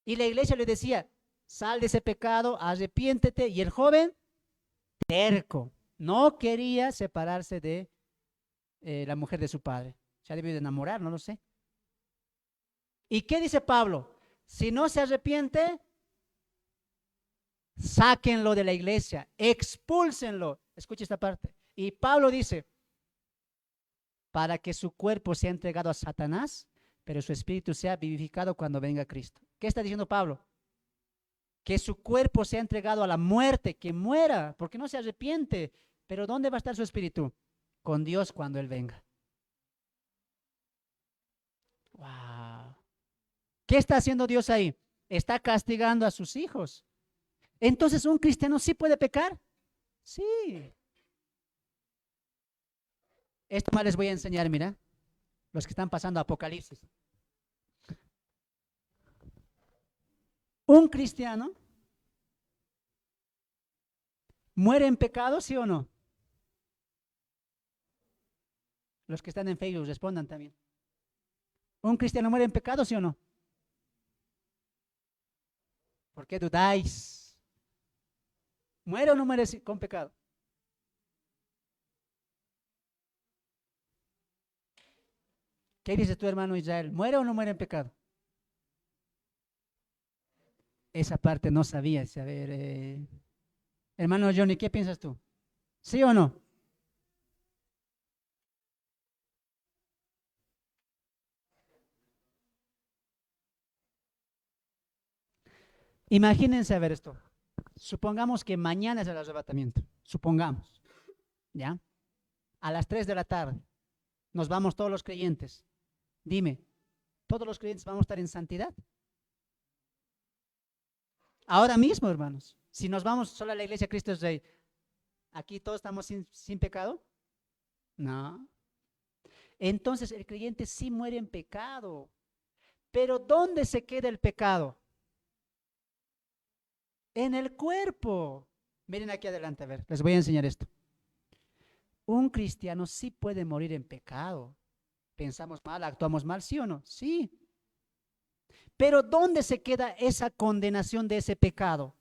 Y la iglesia le decía, sal de ese pecado, arrepiéntete. Y el joven, terco, no quería separarse de la mujer de su padre. Se ha debido de enamorar, no lo sé. ¿Y qué dice Pablo? Si no se arrepiente, sáquenlo de la iglesia, expúlsenlo. Escucha esta parte. Y Pablo dice, para que su cuerpo sea entregado a Satanás, pero su espíritu sea vivificado cuando venga Cristo. ¿Qué está diciendo Pablo? Que su cuerpo sea entregado a la muerte, que muera, porque no se arrepiente. Pero ¿dónde va a estar su espíritu? Con Dios cuando Él venga. Wow. ¿Qué está haciendo Dios ahí? Está castigando a sus hijos. Entonces, ¿un cristiano sí puede pecar? Sí. Esto más les voy a enseñar, mira, los que están pasando Apocalipsis. ¿Un cristiano muere en pecado, sí o no? Los que están en Facebook respondan también. ¿Un cristiano muere en pecado, sí o no? ¿Por qué dudáis? ¿Muere o no muere con pecado? ¿Qué dice tu hermano Israel? ¿Muere o no muere en pecado? Esa parte no sabía. A ver, hermano Johnny, ¿qué piensas tú? ¿Sí o no? Imagínense a ver esto. Supongamos que mañana es el arrebatamiento. Supongamos. ¿Ya? A las 3 de la tarde. Nos vamos todos los creyentes. Dime, ¿todos los creyentes vamos a estar en santidad? Ahora mismo, hermanos. Si nos vamos solo a la iglesia Cristo es Rey, ¿aquí todos estamos sin pecado? No. Entonces el creyente sí muere en pecado. Pero ¿dónde se queda el pecado? En el cuerpo. Miren aquí adelante, a ver, les voy a enseñar esto. Un cristiano sí puede morir en pecado. Pensamos mal, actuamos mal, ¿sí o no? Sí. Pero ¿dónde se queda esa condenación de ese pecado?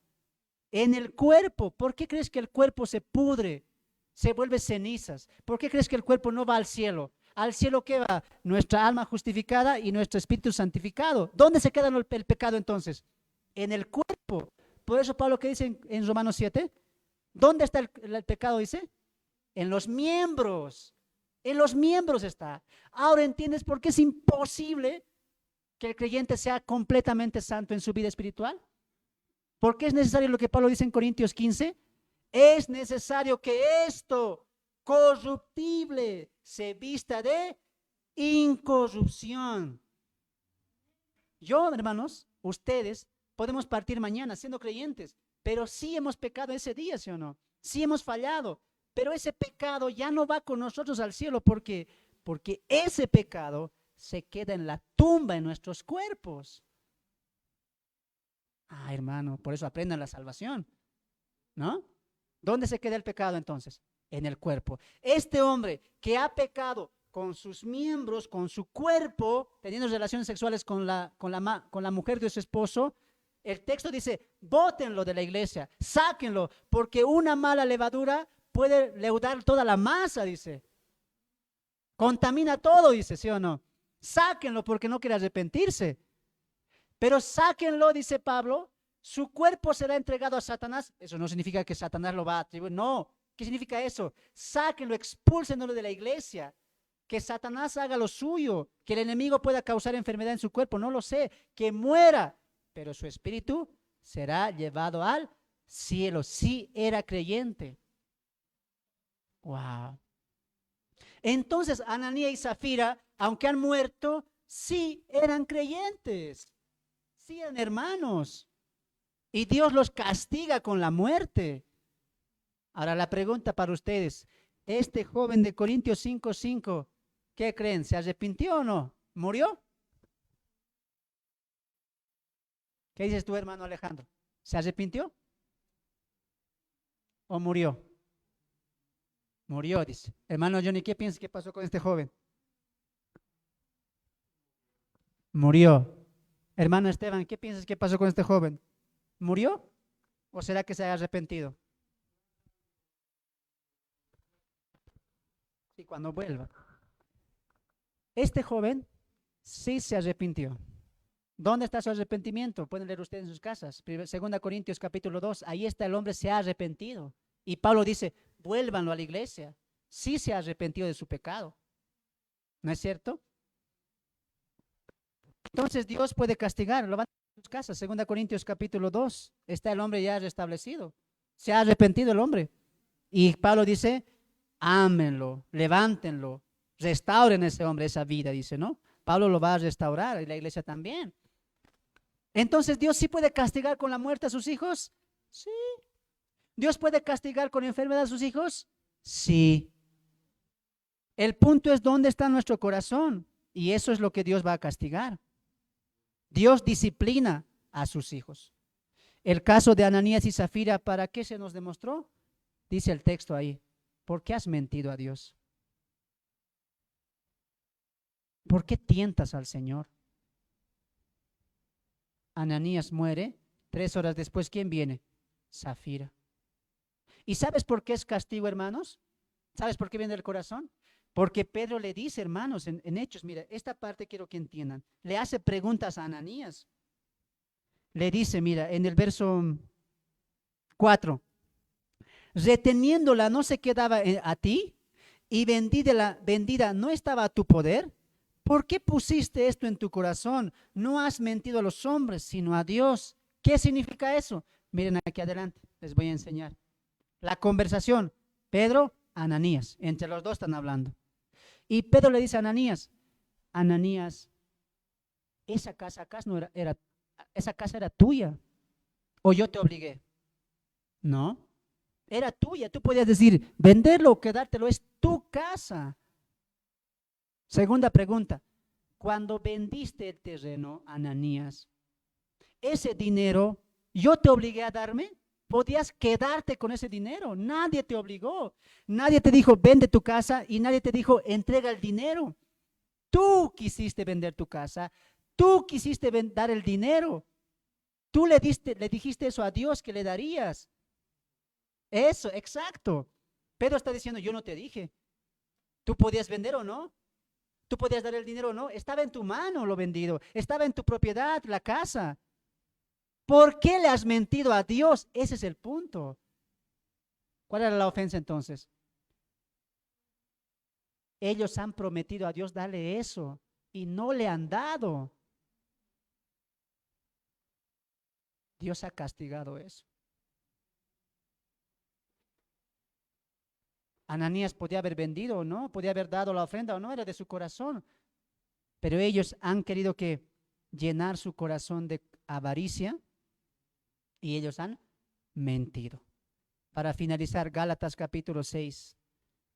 En el cuerpo. ¿Por qué crees que el cuerpo se pudre, se vuelve cenizas? ¿Por qué crees que el cuerpo no va al cielo? ¿Al cielo qué va? Nuestra alma justificada y nuestro espíritu santificado. ¿Dónde se queda el pecado entonces? En el cuerpo. Por eso Pablo, ¿qué dice en Romanos 7? ¿Dónde está el pecado? Dice, en los miembros. En los miembros está. Ahora entiendes por qué es imposible que el creyente sea completamente santo en su vida espiritual. ¿Por qué es necesario lo que Pablo dice en Corintios 15? Es necesario que esto corruptible se vista de incorrupción. Yo, hermanos, ustedes podemos partir mañana siendo creyentes, pero sí hemos pecado ese día, ¿sí o no? Sí hemos fallado, pero ese pecado ya no va con nosotros al cielo porque ese pecado se queda en la tumba en nuestros cuerpos. Ah, hermano, por eso aprendan la salvación, ¿no? ¿Dónde se queda el pecado entonces? En el cuerpo. Este hombre que ha pecado con sus miembros, con su cuerpo, teniendo relaciones sexuales con la mujer de su esposo, el texto dice, bótenlo de la iglesia, sáquenlo, porque una mala levadura puede leudar toda la masa, dice. Contamina todo, dice, ¿sí o no? Sáquenlo porque no quiere arrepentirse. Pero sáquenlo, dice Pablo, su cuerpo será entregado a Satanás. Eso no significa que Satanás lo va a atribuir. No. ¿Qué significa eso? Sáquenlo, expúlsenlo de la iglesia. Que Satanás haga lo suyo. Que el enemigo pueda causar enfermedad en su cuerpo. No lo sé. Que muera. Pero su espíritu será llevado al cielo. Sí era creyente. Wow. Entonces, Ananías y Zafira, aunque han muerto, sí eran creyentes. Sí eran hermanos. Y Dios los castiga con la muerte. Ahora la pregunta para ustedes, este joven de Corintios 5:5, ¿qué creen? ¿Se arrepintió o no? ¿Murió? ¿Qué dices tú, hermano Alejandro? ¿Se arrepintió o murió? Murió, dice. Hermano Johnny, ¿qué piensas que pasó con este joven? Murió. Hermano Esteban, ¿qué piensas que pasó con este joven? ¿Murió o será que se ha arrepentido? Sí, cuando vuelva. Este joven sí se arrepintió. ¿Dónde está su arrepentimiento? Pueden leer ustedes en sus casas. 2 Corintios capítulo 2. Ahí está, el hombre se ha arrepentido. Y Pablo dice, vuélvanlo a la iglesia. Sí se ha arrepentido de su pecado. ¿No es cierto? Entonces Dios puede castigar. Lo van a sus casas. 2 Corintios capítulo 2. Está el hombre ya restablecido. Se ha arrepentido el hombre. Y Pablo dice, ámenlo, levántenlo, restauren a ese hombre, esa vida, dice, ¿no? Pablo lo va a restaurar y la iglesia también. Entonces, ¿Dios sí puede castigar con la muerte a sus hijos? Sí. ¿Dios puede castigar con enfermedad a sus hijos? Sí. El punto es dónde está nuestro corazón y eso es lo que Dios va a castigar. Dios disciplina a sus hijos. El caso de Ananías y Zafira, ¿para qué se nos demostró? Dice el texto ahí, ¿por qué has mentido a Dios? ¿Por qué tientas al Señor? Ananías muere, 3 horas después, ¿quién viene? Zafira. ¿Y sabes por qué es castigo, hermanos? ¿Sabes por qué viene del corazón? Porque Pedro le dice, hermanos, en Hechos, mira, esta parte quiero que entiendan. Le hace preguntas a Ananías. Le dice, mira, en el verso 4, reteniéndola no se quedaba a ti y vendida no estaba a tu poder. ¿Por qué pusiste esto en tu corazón? No has mentido a los hombres, sino a Dios. ¿Qué significa eso? Miren aquí adelante, les voy a enseñar. La conversación, Pedro, Ananías, entre los dos están hablando. Y Pedro le dice a Ananías, Ananías, esa casa acaso no esa casa era tuya, o yo te obligué. No, era tuya, tú podías decir, venderlo o quedártelo, es tu casa. Segunda pregunta, cuando vendiste el terreno, Ananías, ese dinero, ¿yo te obligué a darme? Podías quedarte con ese dinero, nadie te obligó, nadie te dijo, vende tu casa y nadie te dijo, entrega el dinero. Tú quisiste vender tu casa, tú quisiste dar el dinero, tú le dijiste eso a Dios que le darías. Eso, exacto. Pedro está diciendo, yo no te dije, tú podías vender o no. Tú podías dar el dinero o no, estaba en tu mano lo vendido, estaba en tu propiedad, la casa. ¿Por qué le has mentido a Dios? Ese es el punto. ¿Cuál era la ofensa entonces? Ellos han prometido a Dios darle eso y no le han dado. Dios ha castigado eso. Ananías podía haber vendido o no, podía haber dado la ofrenda o no, era de su corazón. Pero ellos han querido que llenar su corazón de avaricia y ellos han mentido. Para finalizar, Gálatas capítulo 6.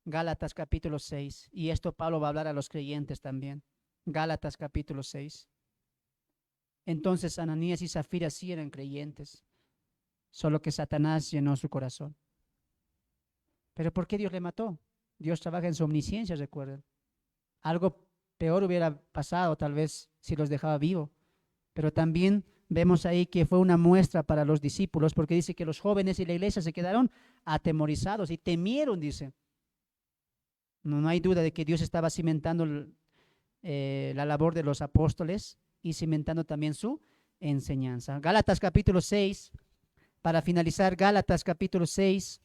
Gálatas capítulo 6. Y esto Pablo va a hablar a los creyentes también. Gálatas capítulo 6. Entonces Ananías y Zafira sí eran creyentes, solo que Satanás llenó su corazón. ¿Pero por qué Dios le mató? Dios trabaja en su omnisciencia, recuerden. Algo peor hubiera pasado tal vez si los dejaba vivos. Pero también vemos ahí que fue una muestra para los discípulos, porque dice que los jóvenes y la iglesia se quedaron atemorizados y temieron, dice. No hay duda de que Dios estaba cimentando la labor de los apóstoles y cimentando también su enseñanza. Gálatas capítulo 6, para finalizar, Gálatas capítulo 6.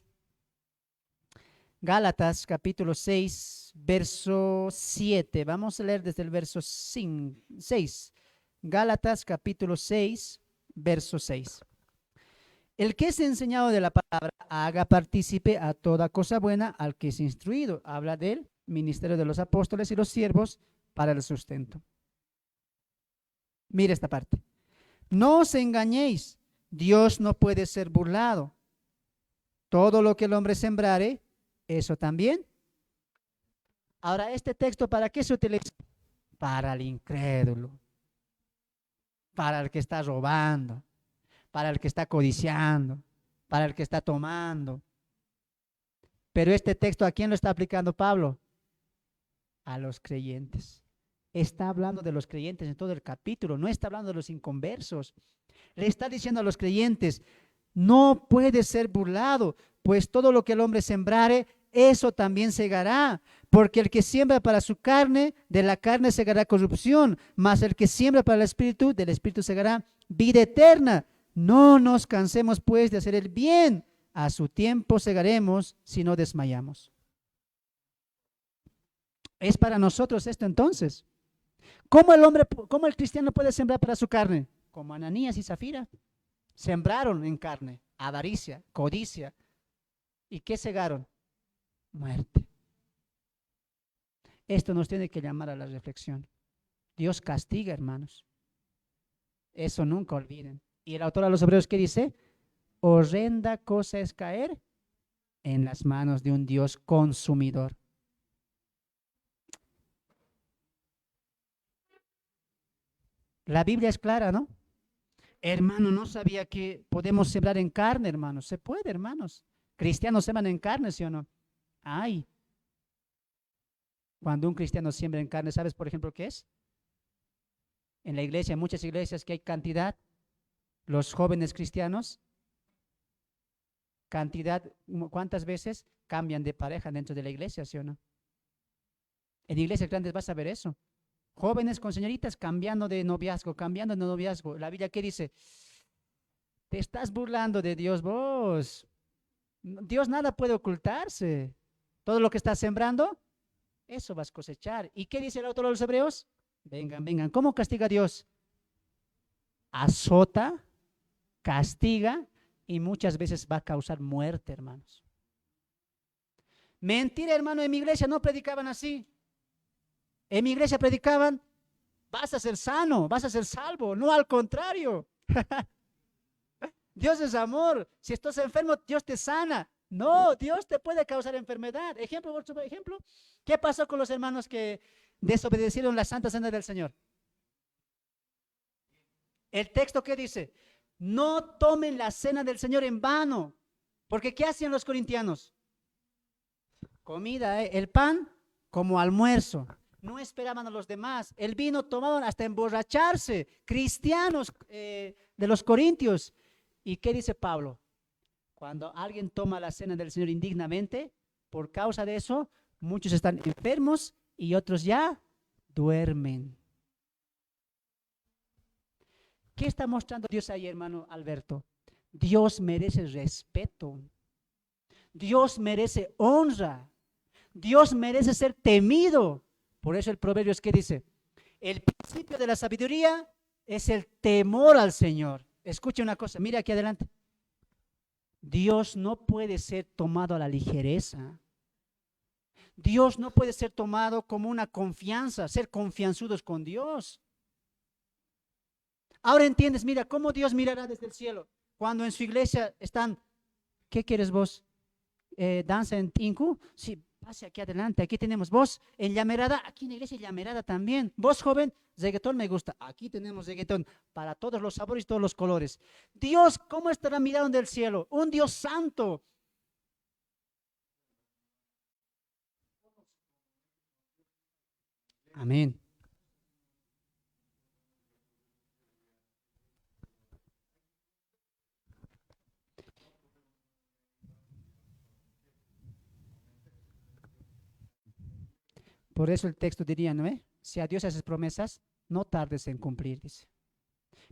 Gálatas capítulo 6, verso 7. Vamos a leer desde el verso 6. Gálatas capítulo 6, verso 6. El que es enseñado de la palabra, haga partícipe a toda cosa buena al que es instruido. Habla del ministerio de los apóstoles y los siervos para el sustento. Mire esta parte. No os engañéis, Dios no puede ser burlado. Todo lo que el hombre sembrare, eso también. Ahora, este texto, ¿para qué se utiliza? Para el incrédulo, para el que está robando, para el que está codiciando, para el que está tomando. Pero este texto, ¿a quién lo está aplicando Pablo? A los creyentes. Está hablando de los creyentes en todo el capítulo, no está hablando de los inconversos. Le está diciendo a los creyentes, no puede ser burlado, pues todo lo que el hombre sembrare, eso también segará, porque el que siembra para su carne, de la carne segará corrupción, mas el que siembra para el espíritu, del espíritu segará vida eterna. No nos cansemos pues de hacer el bien, a su tiempo segaremos si no desmayamos. Es para nosotros esto entonces. ¿Cómo el cristiano puede sembrar para su carne? Como Ananías y Zafira. Sembraron en carne, avaricia, codicia. ¿Y qué segaron? Muerte. Esto nos tiene que llamar a la reflexión. Dios castiga, hermanos. Eso nunca olviden. Y el autor a los Hebreos, ¿qué dice? Horrenda cosa es caer en las manos de un Dios consumidor. La Biblia es clara, ¿no? Hermano, no sabía que podemos sembrar en carne, hermanos. Se puede, hermanos. Cristianos sembran en carne, ¿sí o no? Ay. Cuando un cristiano siembra en carne, ¿sabes, por ejemplo, qué es? En la iglesia, en muchas iglesias que hay cantidad, los jóvenes cristianos, ¿cuántas veces cambian de pareja dentro de la iglesia, sí o no? En iglesias grandes vas a ver eso. Jóvenes con señoritas cambiando de noviazgo, cambiando de noviazgo. La Biblia, ¿qué dice? Te estás burlando de Dios vos. Dios nada puede ocultarse. Todo lo que estás sembrando, eso vas a cosechar. ¿Y qué dice el autor de los Hebreos? Vengan, vengan. ¿Cómo castiga Dios? Azota, castiga y muchas veces va a causar muerte, hermanos. Mentira, hermano, en mi iglesia no predicaban así. En mi iglesia predicaban, vas a ser sano, vas a ser salvo. No, al contrario. Dios es amor. Si estás enfermo, Dios te sana. No, Dios te puede causar enfermedad. Ejemplo, ¿qué pasó con los hermanos que desobedecieron la Santa Cena del Señor? El texto, ¿qué dice? No tomen la cena del Señor en vano. Porque ¿qué hacían los corintianos? Comida, el pan como almuerzo. No esperaban a los demás. El vino tomaban hasta emborracharse. Cristianos de los corintios. ¿Y qué dice Pablo? Cuando alguien toma la cena del Señor indignamente, por causa de eso, muchos están enfermos y otros ya duermen. ¿Qué está mostrando Dios ahí, hermano Alberto? Dios merece respeto. Dios merece honra. Dios merece ser temido. Por eso el Proverbios, ¿qué dice? El principio de la sabiduría es el temor al Señor. Escuche una cosa, mire aquí adelante. Dios no puede ser tomado a la ligereza. Dios no puede ser tomado como una confianza, ser confianzudos con Dios. Ahora entiendes, mira, cómo Dios mirará desde el cielo. Cuando en su iglesia están, ¿qué quieres vos? ¿Danza en Tinku? Sí, pase aquí adelante, aquí tenemos. Vos en Llamerada, aquí en la iglesia Llamerada también. Vos joven, reggaetón me gusta. Aquí tenemos reggaetón para todos los sabores y todos los colores. Dios, ¿cómo estará mirando del cielo? Un Dios santo. Amén. Por eso el texto diría, ¿no? Si a Dios haces promesas, no tardes en cumplir, dice.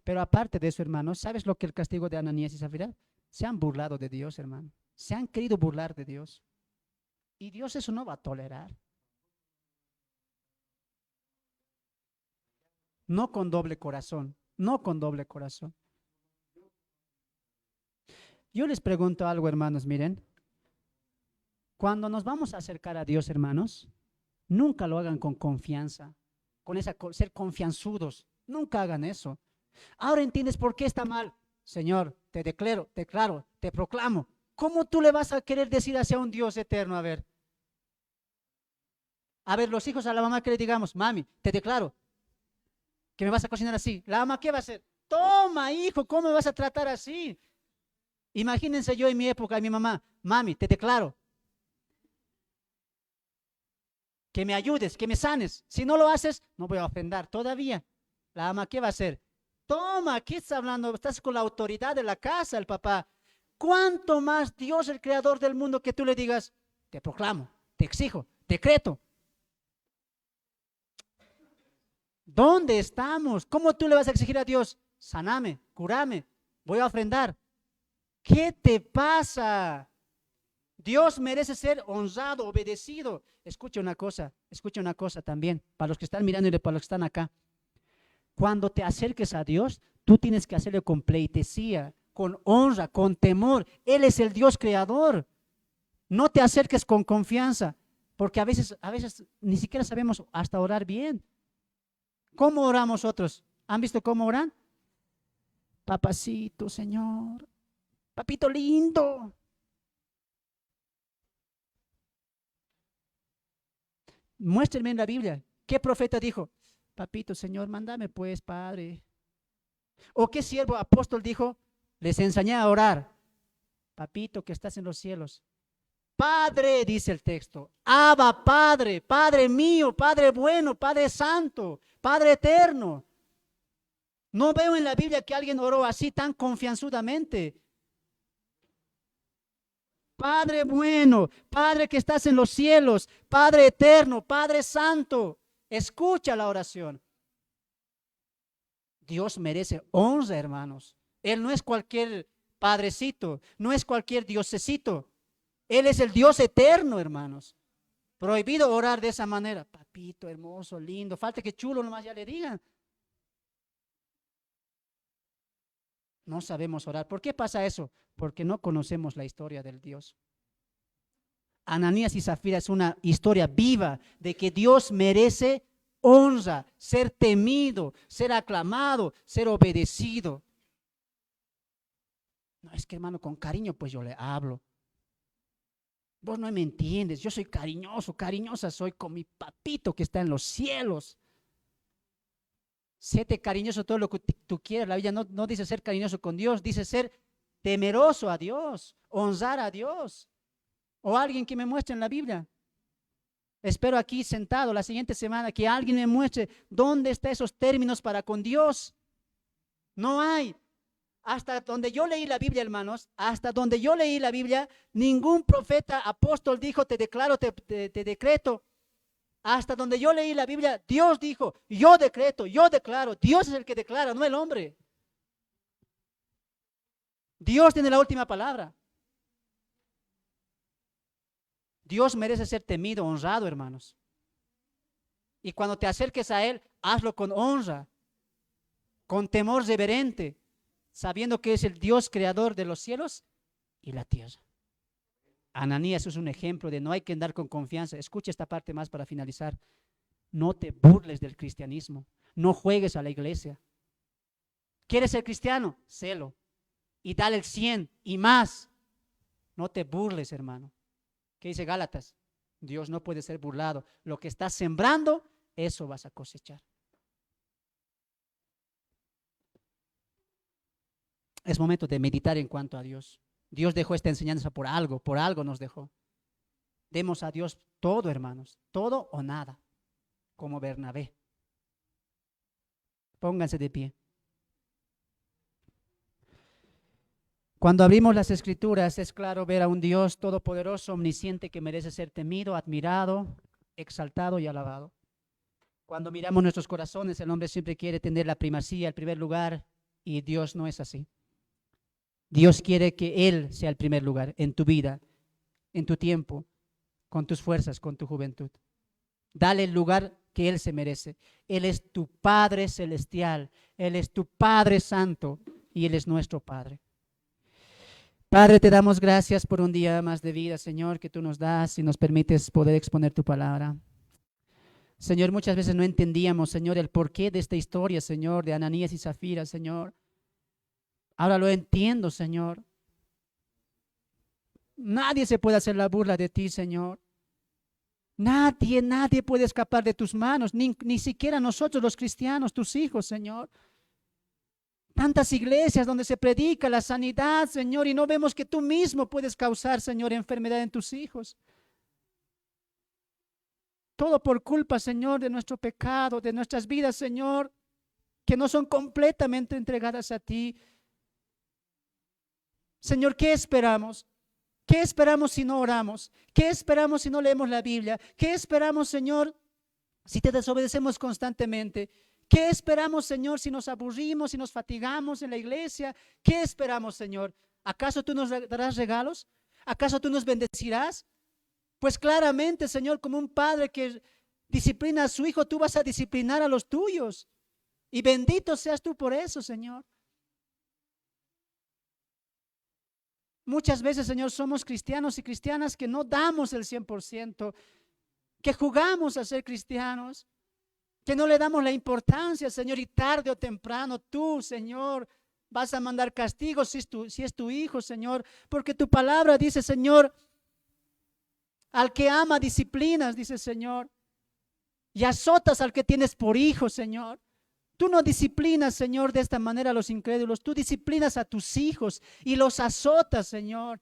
Pero aparte de eso, hermanos, ¿sabes lo que el castigo de Ananías y Zafira? Se han burlado de Dios, hermano. Se han querido burlar de Dios. Y Dios eso no va a tolerar. No con doble corazón, no con doble corazón. Yo les pregunto algo, hermanos, miren. Cuando nos vamos a acercar a Dios, hermanos, nunca lo hagan con confianza, con esa ser confianzudos. Nunca hagan eso. Ahora entiendes por qué está mal. Señor, te declaro, te proclamo. ¿Cómo tú le vas a querer decir hacia un Dios eterno? A ver, los hijos a la mamá que le digamos, mami, te declaro que me vas a cocinar así. La mamá, ¿qué va a hacer? Toma, hijo, ¿cómo me vas a tratar así? Imagínense yo en mi época, mi mamá, mami, te declaro que me ayudes, que me sanes. Si no lo haces, no voy a ofender todavía. La mamá, ¿qué va a hacer? Toma, ¿qué estás hablando? Estás con la autoridad de la casa, el papá. ¿Cuánto más Dios, el creador del mundo, que tú le digas, te proclamo, te exijo, decreto? ¿Dónde estamos? ¿Cómo tú le vas a exigir a Dios? Saname, curame, voy a ofrendar. ¿Qué te pasa? Dios merece ser honrado, obedecido. Escucha una cosa también, para los que están mirando y para los que están acá. Cuando te acerques a Dios, tú tienes que hacerlo con pleitesía, con honra, con temor. Él es el Dios creador. No te acerques con confianza, porque a veces ni siquiera sabemos hasta orar bien. ¿Cómo oramos otros? ¿Han visto cómo oran? Papacito, Señor. Papito lindo. Muéstrenme en la Biblia. ¿Qué profeta dijo? Papito, Señor, mándame pues, Padre. ¿O qué siervo apóstol dijo? Les enseñé a orar. Papito que estás en los cielos. Padre, dice el texto. Abba, Padre, Padre mío, Padre bueno, Padre santo, Padre eterno. No veo en la Biblia que alguien oró así tan confianzudamente. Padre bueno, Padre que estás en los cielos, Padre eterno, Padre santo. Escucha la oración. Dios merece honra, hermanos. Él no es cualquier padrecito, no es cualquier diosecito. Él es el Dios eterno, hermanos. Prohibido orar de esa manera. Papito, hermoso, lindo. Falta que chulo nomás ya le digan. No sabemos orar. ¿Por qué pasa eso? Porque no conocemos la historia del Dios. Ananías y Zafira es una historia viva de que Dios merece honra, ser temido, ser aclamado, ser obedecido. No, es que hermano, con cariño pues yo le hablo. Vos no me entiendes, yo soy cariñoso, cariñosa soy con mi papito que está en los cielos. Séte cariñoso todo lo que tú quieras. La Biblia no dice ser cariñoso con Dios, dice ser temeroso a Dios, honrar a Dios. O alguien que me muestre en la Biblia. Espero aquí sentado la siguiente semana que alguien me muestre dónde están esos términos para con Dios. No hay. Hasta donde yo leí la Biblia, hermanos, hasta donde yo leí la Biblia, ningún profeta, apóstol dijo, te declaro, te decreto. Hasta donde yo leí la Biblia, Dios dijo, yo decreto, yo declaro. Dios es el que declara, no el hombre. Dios tiene la última palabra. Dios merece ser temido, honrado, hermanos. Y cuando te acerques a Él, hazlo con honra, con temor reverente. sabiendo que es el Dios creador de los cielos y la tierra. Ananías es un ejemplo de no hay que andar con confianza. Escucha esta parte más para finalizar. No te burles del cristianismo, no juegues a la iglesia. ¿Quieres ser cristiano? Sélo y dale el 100 y más. No te burles, hermano. ¿Qué dice Gálatas? Dios no puede ser burlado. Lo que estás sembrando, eso vas a cosechar. Es momento de meditar en cuanto a Dios. Dios dejó esta enseñanza por algo nos dejó. Demos a Dios todo, hermanos, todo o nada, como Bernabé. Pónganse de pie. Cuando abrimos las Escrituras es claro ver a un Dios todopoderoso, omnisciente, que merece ser temido, admirado, exaltado y alabado. Cuando miramos nuestros corazones, el hombre siempre quiere tener la primacía, el primer lugar, y Dios no es así. Dios quiere que Él sea el primer lugar en tu vida, en tu tiempo, con tus fuerzas, con tu juventud. Dale el lugar que Él se merece. Él es tu Padre celestial, Él es tu Padre santo y Él es nuestro Padre. Padre, te damos gracias por un día más de vida, Señor, que tú nos das y nos permites poder exponer tu palabra. Señor, muchas veces no entendíamos, Señor, el porqué de esta historia, Señor, de Ananías y Zafira, Señor. Ahora lo entiendo, Señor. Nadie se puede hacer la burla de ti, Señor. Nadie puede escapar de tus manos, ni siquiera nosotros los cristianos, tus hijos, Señor. Tantas iglesias donde se predica la sanidad, Señor, y no vemos que tú mismo puedes causar, Señor, enfermedad en tus hijos. Todo por culpa, Señor, de nuestro pecado, de nuestras vidas, Señor, que no son completamente entregadas a ti. Señor, ¿qué esperamos? ¿Qué esperamos si no oramos? ¿Qué esperamos si no leemos la Biblia? ¿Qué esperamos, Señor, si te desobedecemos constantemente? ¿Qué esperamos, Señor, si nos aburrimos, si nos fatigamos en la iglesia? ¿Qué esperamos, Señor? ¿Acaso tú nos darás regalos? ¿Acaso tú nos bendecirás? Pues claramente, Señor, como un padre que disciplina a su hijo, tú vas a disciplinar a los tuyos. Y bendito seas tú por eso, Señor. Muchas veces, Señor, somos cristianos y cristianas que no damos el 100%, que jugamos a ser cristianos, que no le damos la importancia, Señor, y tarde o temprano tú, Señor, vas a mandar castigo si es tu hijo, Señor, porque tu palabra dice, Señor, al que ama disciplinas, dice, Señor, y azotas al que tienes por hijo, Señor. Tú no disciplinas, Señor, de esta manera a los incrédulos, tú disciplinas a tus hijos y los azotas, Señor.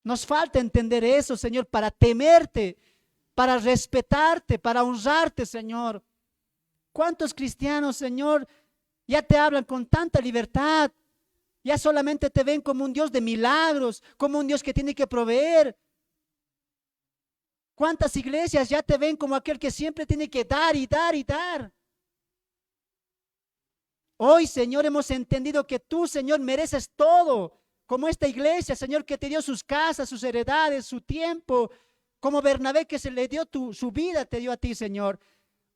Nos falta entender eso, Señor, para temerte, para respetarte, para honrarte, Señor. ¿Cuántos cristianos, Señor, ya te hablan con tanta libertad? Ya solamente te ven como un Dios de milagros, como un Dios que tiene que proveer. ¿Cuántas iglesias ya te ven como aquel que siempre tiene que dar y dar y dar? Hoy, Señor, hemos entendido que tú, Señor, mereces todo, como esta iglesia, Señor, que te dio sus casas, sus heredades, su tiempo, como Bernabé que se le dio su vida, te dio a ti, Señor.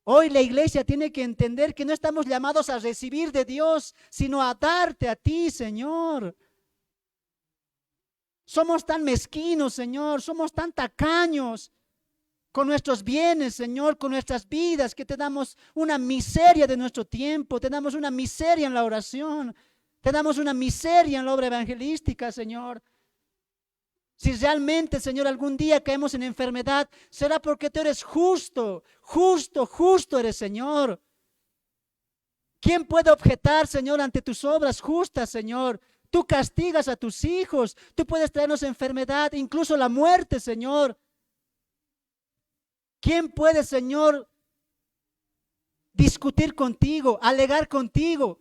Hoy la iglesia tiene que entender que no estamos llamados a recibir de Dios, sino a darte a ti, Señor. Somos tan mezquinos, Señor, somos tan tacaños con nuestros bienes, Señor, con nuestras vidas, que te damos una miseria de nuestro tiempo, te damos una miseria en la oración, te damos una miseria en la obra evangelística, Señor. Si realmente, Señor, algún día caemos en enfermedad, será porque tú eres justo, justo eres, Señor. ¿Quién puede objetar, Señor, ante tus obras justas, Señor? Tú castigas a tus hijos, tú puedes traernos enfermedad, incluso la muerte, Señor. ¿Quién puede, Señor, discutir contigo, alegar contigo?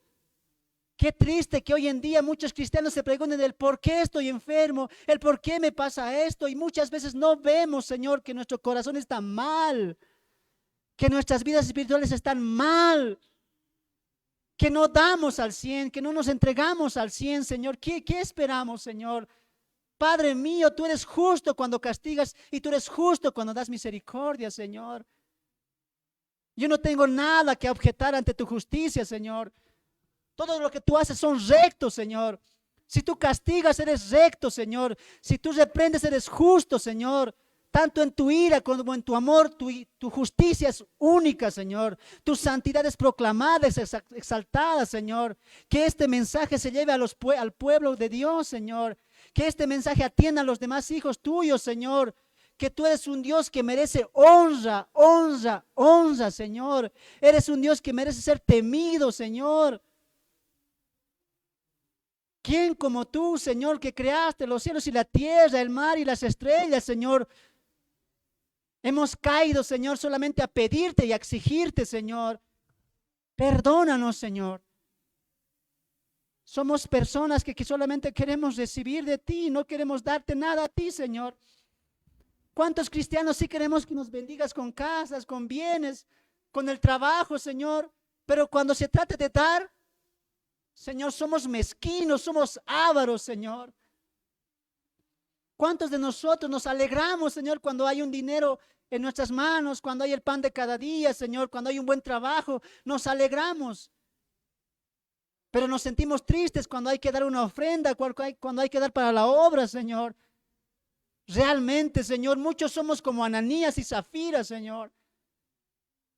Qué triste que hoy en día muchos cristianos se pregunten el por qué estoy enfermo, el por qué me pasa esto, y muchas veces no vemos, Señor, que nuestro corazón está mal, que nuestras vidas espirituales están mal, que no damos al 100, que no nos entregamos al 100, Señor. ¿Qué esperamos, Señor? Padre mío, tú eres justo cuando castigas y tú eres justo cuando das misericordia, Señor. Yo no tengo nada que objetar ante tu justicia, Señor. Todo lo que tú haces son rectos, Señor. Si tú castigas, eres recto, Señor. Si tú reprendes, eres justo, Señor. Tanto en tu ira como en tu amor, tu justicia es única, Señor. Tu santidad es proclamada, es exaltada, Señor. Que este mensaje se lleve al pueblo de Dios, Señor. Que este mensaje atienda a los demás hijos tuyos, Señor. Que tú eres un Dios que merece honra, honra, honra, Señor. Eres un Dios que merece ser temido, Señor. ¿Quién como tú, Señor, que creaste los cielos y la tierra, el mar y las estrellas, Señor? Hemos caído, Señor, solamente a pedirte y a exigirte, Señor. Perdónanos, Señor. Somos personas que solamente queremos recibir de ti, no queremos darte nada a ti, Señor. ¿Cuántos cristianos sí queremos que nos bendigas con casas, con bienes, con el trabajo, Señor? Pero cuando se trata de dar, Señor, somos mezquinos, somos ávaros, Señor. ¿Cuántos de nosotros nos alegramos, Señor, cuando hay un dinero en nuestras manos, cuando hay el pan de cada día, Señor, cuando hay un buen trabajo? Nos alegramos. Pero nos sentimos tristes cuando hay que dar una ofrenda, cuando hay que dar para la obra, Señor. Realmente, Señor, muchos somos como Ananías y Zafira, Señor.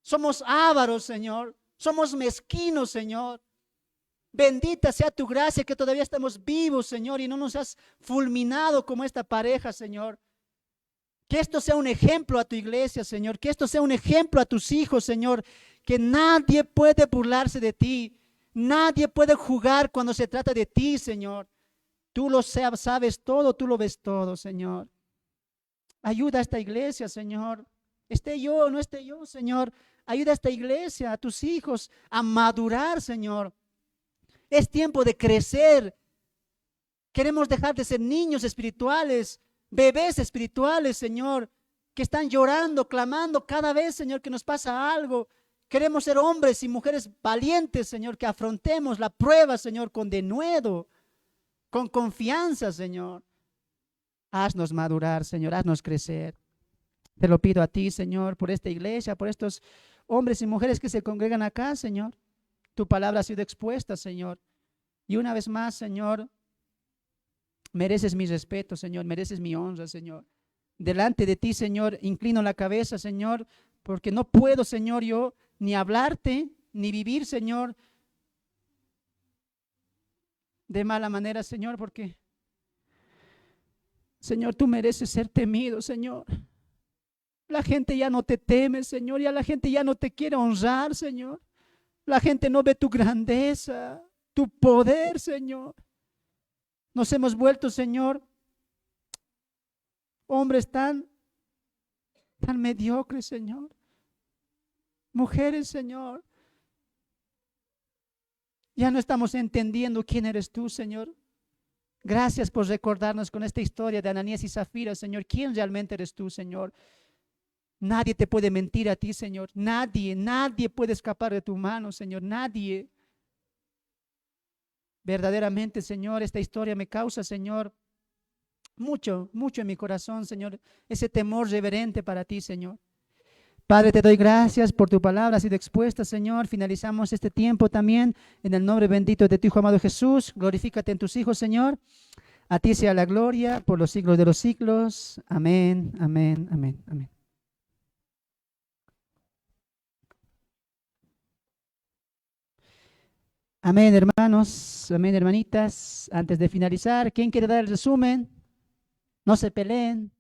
Somos ávaros, Señor. Somos mezquinos, Señor. Bendita sea tu gracia que todavía estamos vivos, Señor, y no nos has fulminado como esta pareja, Señor. Que esto sea un ejemplo a tu iglesia, Señor. Que esto sea un ejemplo a tus hijos, Señor. Que nadie puede burlarse de ti. Nadie puede jugar cuando se trata de ti, Señor. Tú lo sabes todo, tú lo ves todo, Señor. Ayuda a esta iglesia, Señor. Esté yo o no esté yo, Señor. Ayuda a esta iglesia, a tus hijos, a madurar, Señor. Es tiempo de crecer. Queremos dejar de ser niños espirituales, bebés espirituales, Señor, que están llorando, clamando cada vez, Señor, que nos pasa algo. Queremos ser hombres y mujeres valientes, Señor, que afrontemos la prueba, Señor, con denuedo, con confianza, Señor. Haznos madurar, Señor, haznos crecer. Te lo pido a ti, Señor, por esta iglesia, por estos hombres y mujeres que se congregan acá, Señor. Tu palabra ha sido expuesta, Señor. Y una vez más, Señor, mereces mi respeto, Señor, mereces mi honra, Señor. Delante de ti, Señor, inclino la cabeza, Señor, porque no puedo, Señor, yo ni hablarte, ni vivir, Señor, de mala manera, Señor, porque, Señor, tú mereces ser temido, Señor. La gente ya no te teme, Señor, ya la gente ya no te quiere honrar, Señor. La gente no ve tu grandeza, tu poder, Señor. Nos hemos vuelto, Señor, hombres tan mediocres, Señor. Mujeres, Señor. Ya no estamos entendiendo quién eres tú, Señor. Gracias por recordarnos con esta historia de Ananías y Zafira, Señor, quién realmente eres tú, Señor. Nadie te puede mentir a ti, Señor. Nadie puede escapar de tu mano, Señor. Nadie. Verdaderamente, Señor, esta historia me causa, Señor, mucho en mi corazón, Señor, ese temor reverente para ti, Señor. Padre, te doy gracias por tu palabra, ha sido expuesta, Señor. Finalizamos este tiempo también en el nombre bendito de tu Hijo amado Jesús. Glorifícate en tus hijos, Señor. A ti sea la gloria por los siglos de los siglos. Amén, amén, amén, amén. Amén, hermanos, amén, hermanitas. Antes de finalizar, ¿quién quiere dar el resumen? No se peleen.